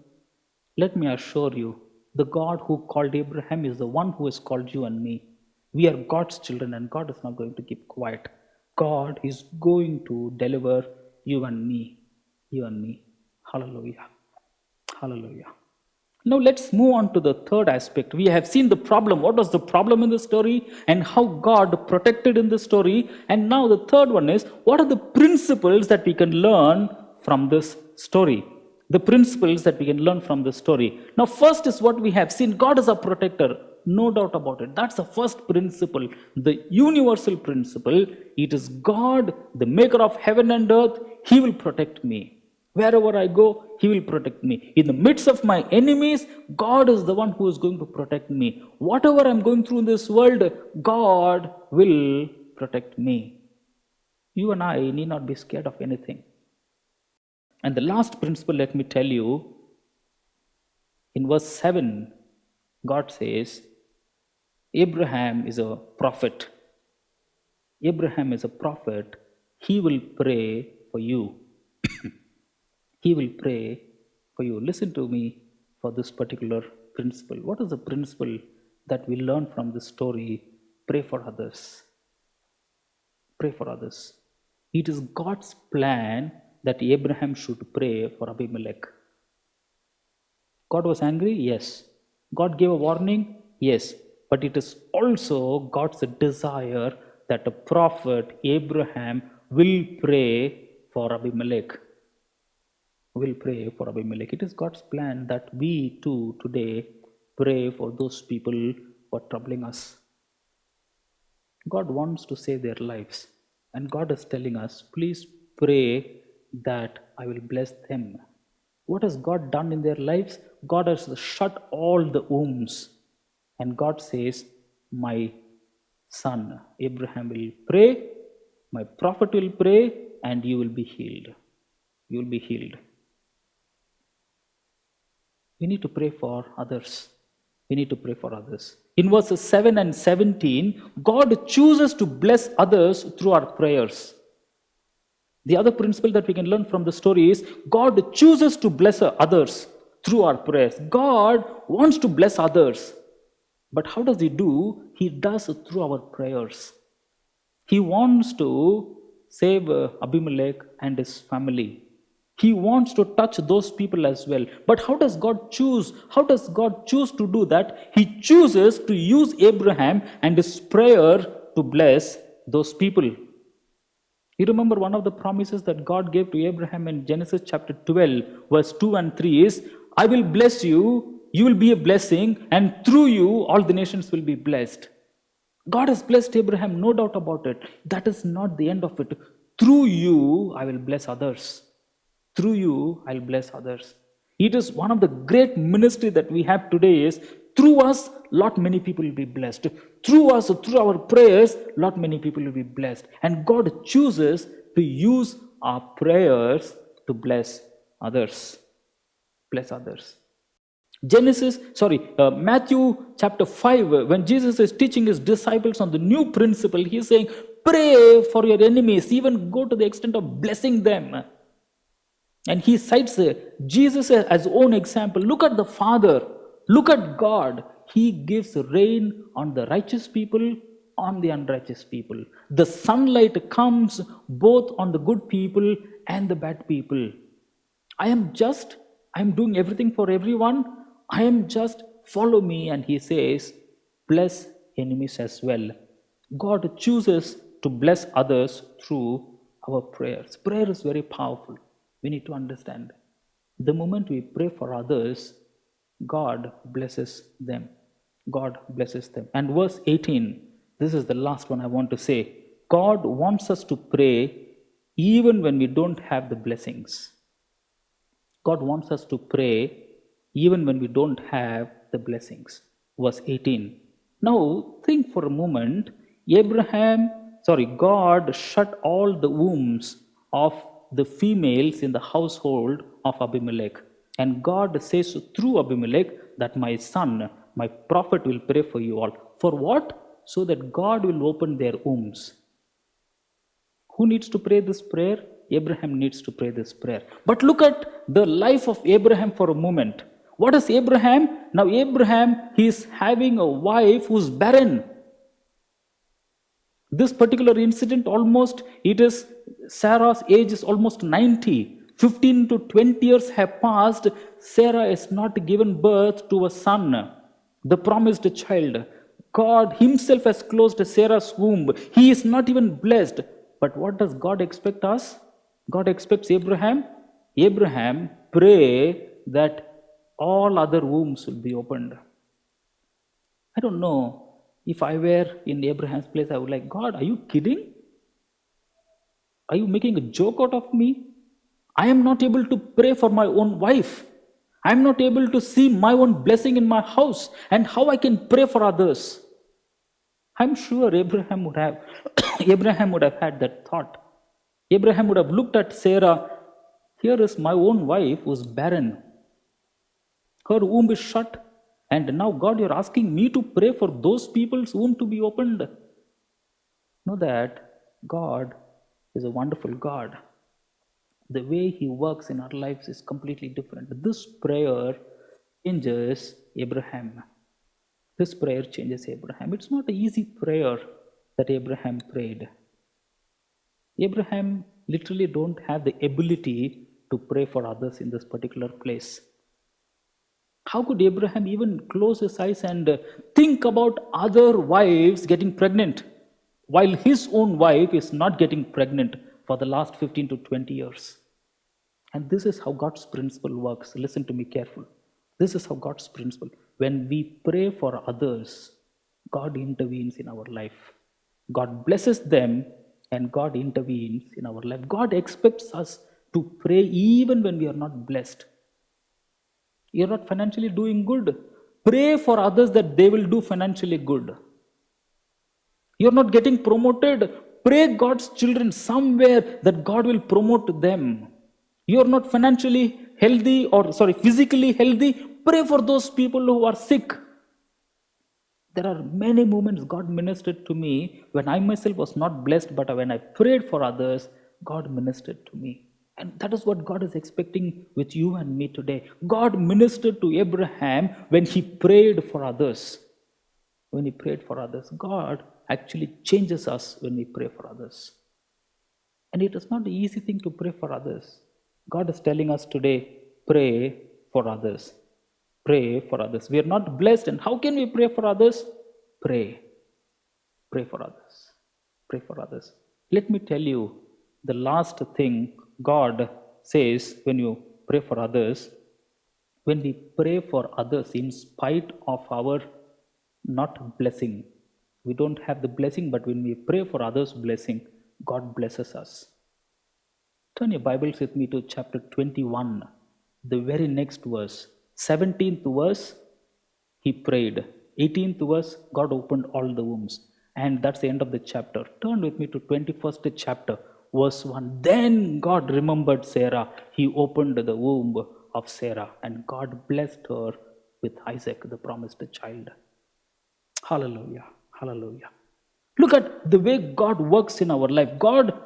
Let me assure you, the God who called Abraham is the one who has called you and me. We are God's children, and God is not going to keep quiet. God is going to deliver you and me. You and me. Hallelujah. Hallelujah. Now let's move on to the third aspect. We have seen the problem. What was the problem in the story and how God protected in the story. And now the third one is, what are the principles that we can learn from this story? The principles that we can learn from the story. Now first is what we have seen. God is a protector. No doubt about it. That's the first principle. The universal principle. It is God, the maker of heaven and earth. He will protect me. Wherever I go, He will protect me. In the midst of my enemies, God is the one who is going to protect me. Whatever I'm going through in this world, God will protect me. You and I need not be scared of anything. And the last principle, let me tell you, in verse 7, God says, Abraham is a prophet. Abraham is a prophet. He will pray for you. He will pray for you. Listen to me for this particular principle. What is the principle that we learn from this story? Pray for others. Pray for others. It is God's plan that Abraham should pray for Abimelech. God was angry? Yes. God gave a warning? Yes. But it is also God's desire that a prophet, Abraham, will pray for Abimelech. Will pray for Abimelech. It is God's plan that we too today pray for those people who are troubling us. God wants to save their lives, and God is telling us, please pray that I will bless them. What has God done in their lives? God has shut all the wombs, and God says, my son Abraham will pray, my prophet will pray, and you will be healed. You will be healed. We need to pray for others. We need to pray for others. In verses 7 and 17, God chooses to bless others through our prayers. The other principle that we can learn from the story is God chooses to bless others through our prayers. God wants to bless others. But how does He do? He does it through our prayers. He wants to save Abimelech and his family. He wants to touch those people as well. But how does God choose? How does God choose to do that? He chooses to use Abraham and his prayer to bless those people. You remember one of the promises that God gave to Abraham in Genesis chapter 12, verse 2 and 3 is, I will bless you, you will be a blessing, and through you all the nations will be blessed. God has blessed Abraham, no doubt about it. That is not the end of it. Through you, I will bless others. Through you, I'll bless others. It is one of the great ministry that we have today is, through us, lot many people will be blessed. Through us, through our prayers, lot many people will be blessed. And God chooses to use our prayers to bless others. Bless others. Matthew chapter 5, when Jesus is teaching his disciples on the new principle, he is saying, pray for your enemies, even go to the extent of blessing them. And he cites Jesus as own example. Look at the Father. Look at God. He gives rain on the righteous people, on the unrighteous people. The sunlight comes both on the good people and the bad people. I am just, I am doing everything for everyone. I am just, follow me. And he says, bless enemies as well. God chooses to bless others through our prayers. Prayer is very powerful. We need to understand. The moment we pray for others, God blesses them. God blesses them. And verse 18, this is the last one I want to say. God wants us to pray even when we don't have the blessings. God wants us to pray even when we don't have the blessings. Verse 18. Now, think for a moment. God shut all the wombs of the females in the household of Abimelech. And God says through Abimelech that my son, my prophet, will pray for you all. For what? So that God will open their wombs. Who needs to pray this prayer? Abraham needs to pray this prayer. But look at the life of Abraham for a moment. What is Abraham? Now, Abraham, he is having a wife who's barren. This particular incident, Sarah's age is almost 90. 15 to 20 years have passed. Sarah has not given birth to a son, the promised child. God himself has closed Sarah's womb. He is not even blessed. But what does God expect us? God expects Abraham, pray that all other wombs will be opened. I don't know, if I were in Abraham's place, I would like, God, are you kidding? Are you making a joke out of me? I am not able to pray for my own wife. I am not able to see my own blessing in my house, and how I can pray for others. I'm sure Abraham would have had that thought. Abraham would have looked at Sarah. Here is my own wife who's barren. Her womb is shut. And now, God, you're asking me to pray for those people's womb to be opened. Know that God is a wonderful God. The way He works in our lives is completely different. This prayer changes Abraham. This prayer changes Abraham. It's not an easy prayer that Abraham prayed. Abraham literally don't have the ability to pray for others in this particular place. How could Abraham even close his eyes and think about other wives getting pregnant while his own wife is not getting pregnant for the last 15 to 20 years? And this is how God's principle works. Listen to me carefully. This is how God's principle. When we pray for others, God intervenes in our life. God blesses them and God intervenes in our life. God expects us to pray even when we are not blessed. You're not financially doing good. Pray for others that they will do financially good. You're not getting promoted. Pray God's children somewhere that God will promote them. You're not physically healthy. Pray for those people who are sick. There are many moments God ministered to me when I myself was not blessed, but when I prayed for others, God ministered to me. And that is what God is expecting with you and me today. God ministered to Abraham when he prayed for others. When he prayed for others, God actually changes us when we pray for others. And it is not an easy thing to pray for others. God is telling us today, pray for others. Pray for others. We are not blessed, and how can we pray for others? Pray. Pray for others. Pray for others. Let me tell you the last thing God says when you pray for others. When we pray for others in spite of our not blessing, we don't have the blessing, but when we pray for others' blessing, God blesses us. Turn your Bibles with me to chapter 21, the very next verse. 17th verse, he prayed. 18th verse, God opened all the wombs. And that's the end of the chapter. Turn with me to 21st chapter, verse 1. Then God remembered Sarah. He opened the womb of Sarah, and God blessed her with Isaac, the promised child. Hallelujah. Hallelujah. Look at the way God works in our life. God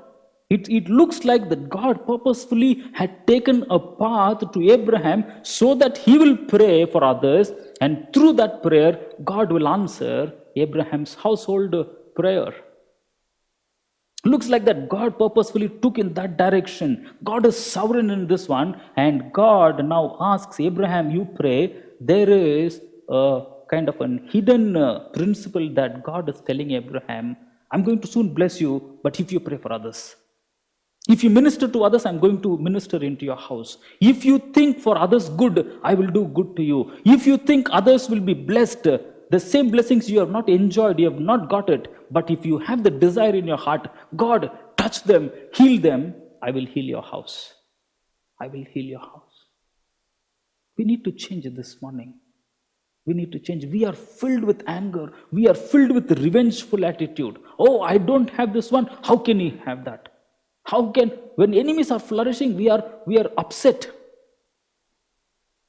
It looks like that God purposefully had taken a path to Abraham so that he will pray for others, and through that prayer, God will answer Abraham's household prayer. Looks like that God purposefully took in that direction. God is sovereign in this one, and God now asks Abraham, you pray. There is a kind of an hidden principle that God is telling Abraham, I'm going to soon bless you, but if you pray for others. If you minister to others, I'm going to minister into your house. If you think for others good, I will do good to you. If you think others will be blessed, the same blessings you have not enjoyed, you have not got it. But if you have the desire in your heart, God, touch them, heal them, I will heal your house. I will heal your house. We need to change it this morning. We need to change. We are filled with anger. We are filled with revengeful attitude. Oh, I don't have this one. How can he have that? How can, when enemies are flourishing, we are upset.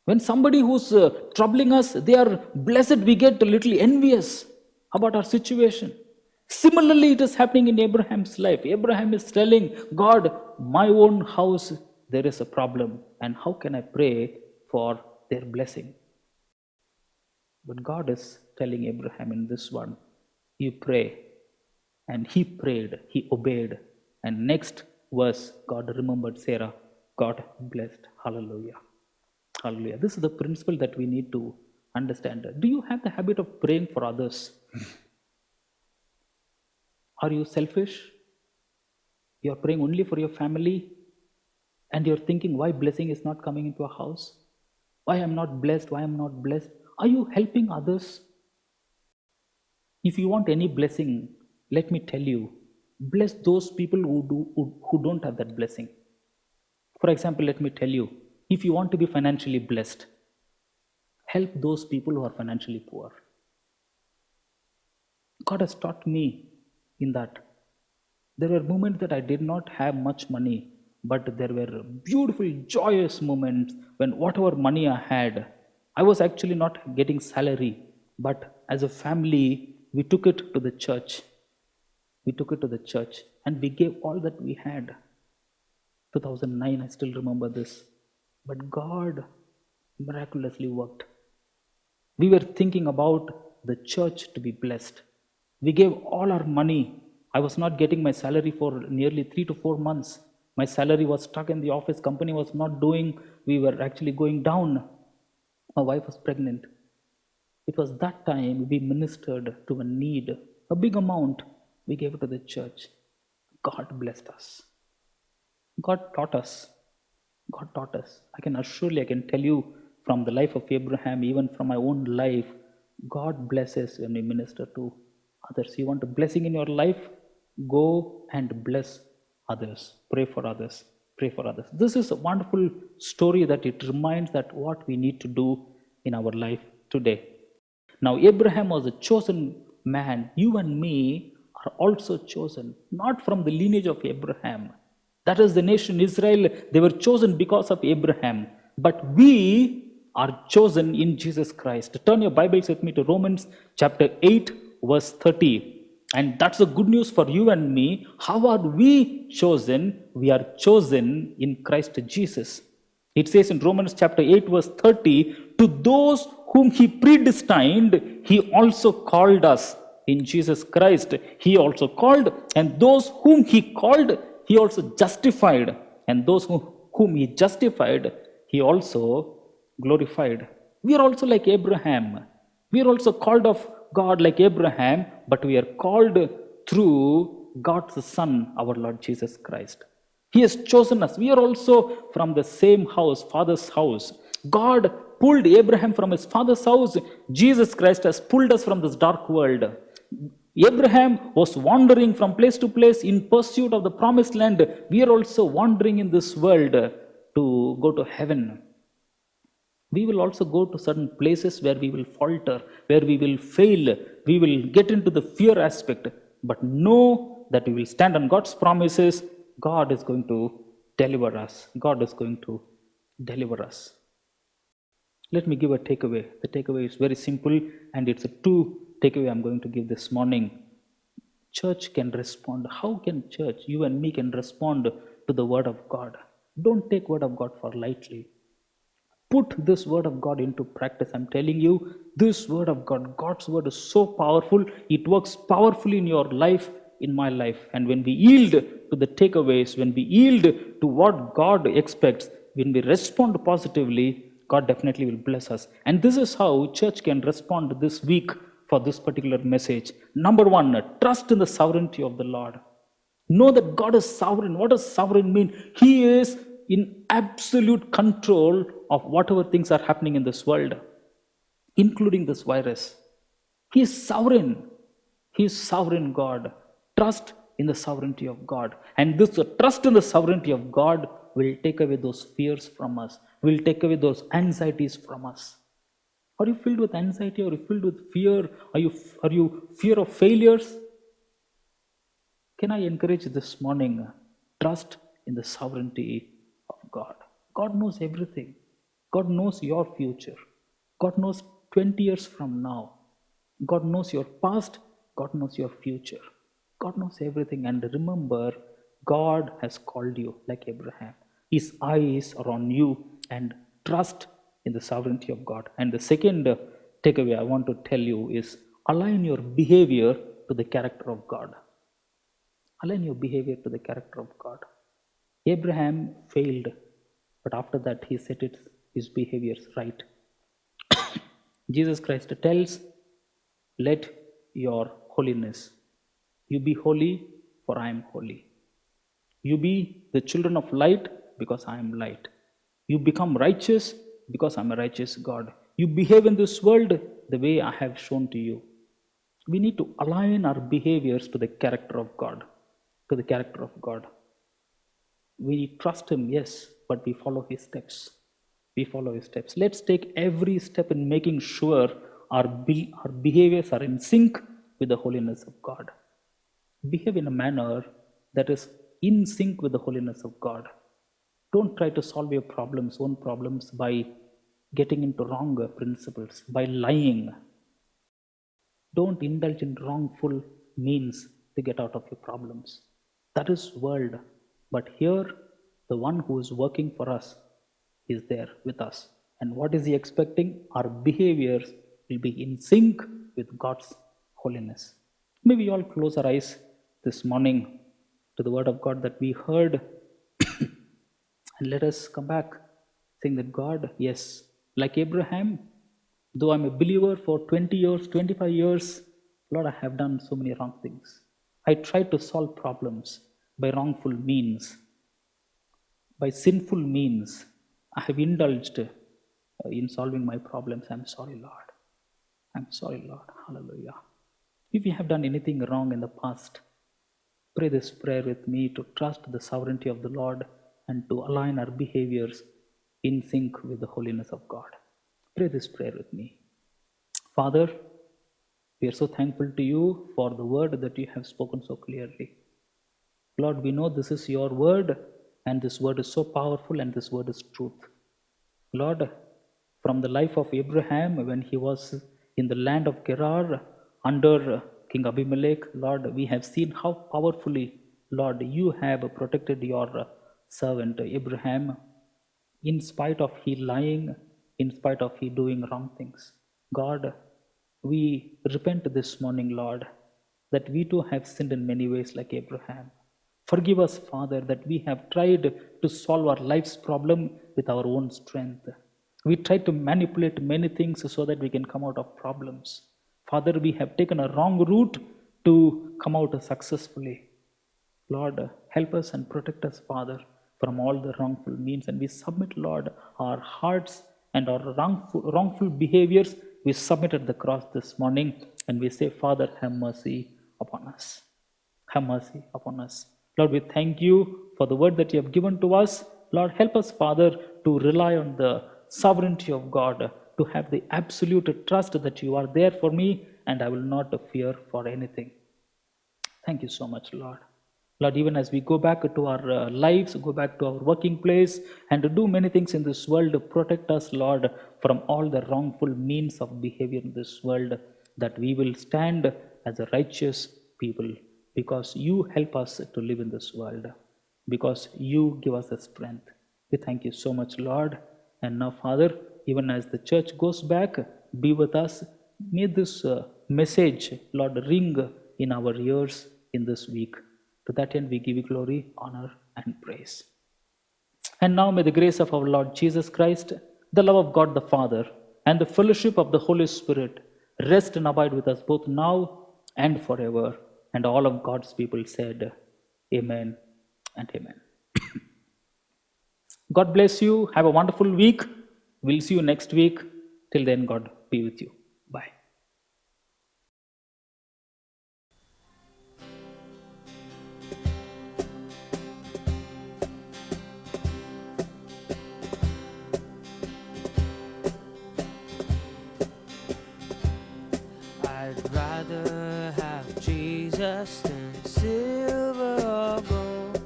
When somebody who's troubling us, they are blessed, we get a little envious about our situation. Similarly, it is happening in Abraham's life. Abraham is telling God, my own house, there is a problem. And how can I pray for their blessing? But God is telling Abraham in this one, you pray. And he prayed, he obeyed. And next verse, God remembered Sarah. God blessed. Hallelujah. Hallelujah. This is the principle that we need to understand. Do you have the habit of praying for others? Are you selfish? You're praying only for your family? And you're thinking, why blessing is not coming into a house? Why I'm not blessed? Why I'm not blessed? Are you helping others? If you want any blessing, let me tell you, bless those people who don't have that blessing. For example, let me tell you, if you want to be financially blessed, help those people who are financially poor. God has taught me in that. There were moments that I did not have much money, but there were beautiful, joyous moments when whatever money I had, I was actually not getting salary, but as a family, we took it to the church. We took it to the church and we gave all that we had. 2009, I still remember this. But God miraculously worked. We were thinking about the church to be blessed. We gave all our money. I was not getting my salary for nearly 3 to 4 months. My salary was stuck in the office. Company was not doing. We were actually going down. My wife was pregnant. It was that time we ministered to a need, a big amount. We gave it to the church. God blessed us. God taught us. God taught us. I can tell you from the life of Abraham, even from my own life, God blesses when we minister to others. You want a blessing in your life? Go and bless others. Pray for others. Pray for others. This is a wonderful story that it reminds that what we need to do in our life today. Now, Abraham was a chosen man. You and me are also chosen, not from the lineage of Abraham. That is the nation Israel. They were chosen because of Abraham. But we are chosen in Jesus Christ. Turn your Bibles with me to Romans chapter 8, verse 30. And that's the good news for you and me. How are we chosen? We are chosen in Christ Jesus. It says in Romans chapter 8, verse 30, to those whom he predestined, he also called us in Jesus Christ. He also called, and those whom he called, he also justified. And those whom he justified, he also glorified. We are also like Abraham. We are also called of God like Abraham, but we are called through God's Son, our Lord Jesus Christ. He has chosen us. We are also from the same house, Father's house. God pulled Abraham from his father's house. Jesus Christ has pulled us from this dark world. Abraham was wandering from place to place in pursuit of the promised land. We are also wandering in this world to go to heaven. We will also go to certain places where we will falter, where we will fail. We will get into the fear aspect. But know that we will stand on God's promises. God is going to deliver us. God is going to deliver us. Let me give a takeaway. The takeaway is very simple, and it's a two takeaway I'm going to give this morning. church can respond. How can church, you and me, can respond to the word of God? Don't take word of God for lightly. Put this word of God into practice. I'm telling you, this word of God, God's word is so powerful. It works powerfully in your life, in my life. And when we yield to the takeaways, when we yield to what God expects, when we respond positively, God definitely will bless us. And this is how church can respond this week for this particular message. Number one, trust in the sovereignty of the Lord. Know that God is sovereign. What does sovereign mean? He is in absolute control of whatever things are happening in this world, including this virus. He is sovereign. He is sovereign God. Trust in the sovereignty of God. And this trust in the sovereignty of God will take away those fears from us, will take away those anxieties from us. Are you filled with anxiety? Are you filled with fear? Are you fear of failures? Can I encourage this morning? Trust in the sovereignty of God. God knows everything. God knows your future. God knows 20 years from now. God knows your past. God knows your future. God knows everything. And remember, God has called you like Abraham. His eyes are on you, and trust in the sovereignty of God. And the second takeaway I want to tell you is align your behavior to the character of God. Align your behavior to the character of God. Abraham failed, but after that he set his behaviors right. Jesus Christ tells, let your holiness, you be holy, for I am holy. You be the children of light, because I am light. You become righteous, because I am a righteous God. You behave in this world the way I have shown to you. We need to align our behaviors to the character of God. To the character of God. We trust Him, yes, but we follow His steps. We follow His steps. Let's take every step in making sure our behaviors are in sync with the holiness of God. Behave in a manner that is in sync with the holiness of God. Don't try to solve your own problems by getting into wrong principles, by lying. Don't indulge in wrongful means to get out of your problems. That is world. But here, the one who is working for us is there with us. And what is He expecting? Our behaviors will be in sync with God's holiness. Maybe all close our eyes this morning to the word of God that we heard. And let us come back saying that God, yes, like Abraham, though I'm a believer for 20 years, 25 years, Lord, I have done so many wrong things. I tried to solve problems by wrongful means, by sinful means. I have indulged in solving my problems. I'm sorry, Lord. I'm sorry, Lord. Hallelujah. If you have done anything wrong in the past, pray this prayer with me to trust the sovereignty of the Lord and to align our behaviors in sync with the holiness of God. Pray this prayer with me. Father, we are so thankful to you for the word that you have spoken so clearly. Lord, we know this is your word, and this word is so powerful, and this word is truth. Lord, from the life of Abraham, when he was in the land of Gerar under King Abimelech, Lord, we have seen how powerfully, Lord, you have protected your servant Abraham, in spite of he lying, in spite of he doing wrong things. God, we repent this morning, Lord, that we too have sinned in many ways like Abraham. Forgive us, Father, that we have tried to solve our life's problem with our own strength. We tried to manipulate many things so that we can come out of problems. Father, we have taken a wrong route to come out successfully. Lord, help us and protect us, Father, from all the wrongful means. And we submit, Lord, our hearts and our wrongful behaviors. We submit at the cross this morning, and we say, Father, have mercy upon us. Have mercy upon us. Lord, we thank you for the word that you have given to us. Lord, help us, Father, to rely on the sovereignty of God, to have the absolute trust that you are there for me and I will not fear for anything. Thank you so much, Lord. Lord, even as we go back to our lives, go back to our working place, and to do many things in this world, protect us, Lord, from all the wrongful means of behavior in this world, that we will stand as a righteous people because you help us to live in this world, because you give us the strength. We thank you so much, Lord. And now, Father, even as the church goes back, be with us. May this message, Lord, ring in our ears in this week. To that end, we give you glory, honor, and praise. And now may the grace of our Lord Jesus Christ, the love of God the Father, and the fellowship of the Holy Spirit rest and abide with us both now and forever. And all of God's people said, Amen and Amen. God bless you. Have a wonderful week. We'll see you next week. Till then, God be with you. Bye. I'd rather have Jesus than silver or gold.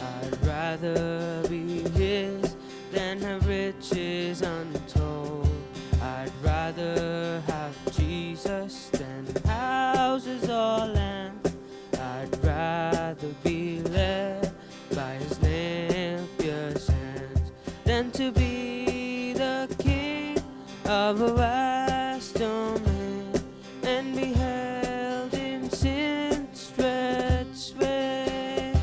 I'd rather be His than have riches untold. I'd rather have Jesus than houses or land. I'd rather be led by His nail-pierced hands than to be the king of a vast domain and be held in sin's stretched sway.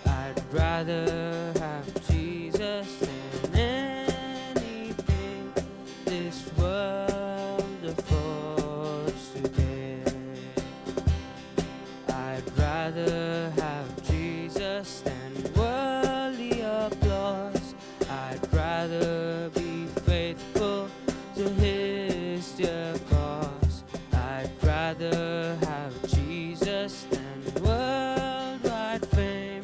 I'd rather have Jesus than anything this world affords today. I'd rather have Jesus than worldly applause. I'd rather be faithful to His dear cause. I'd rather have Jesus than worldwide fame.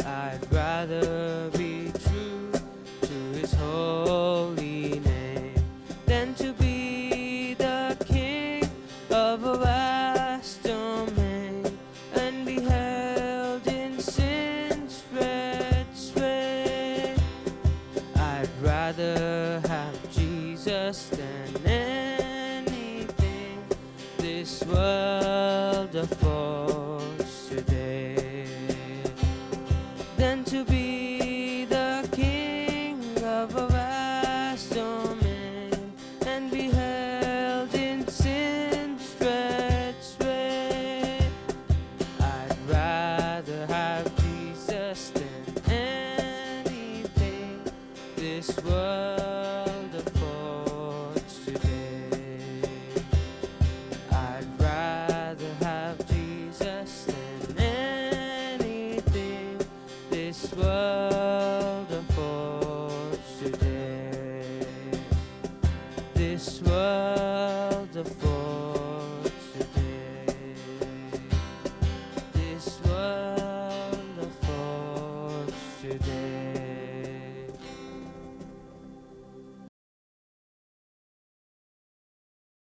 I'd rather be true to His holy name than to be the king of a vast domain and be held in sin's stretched sway. I'd rather have Jesus than anything this world affords today than to be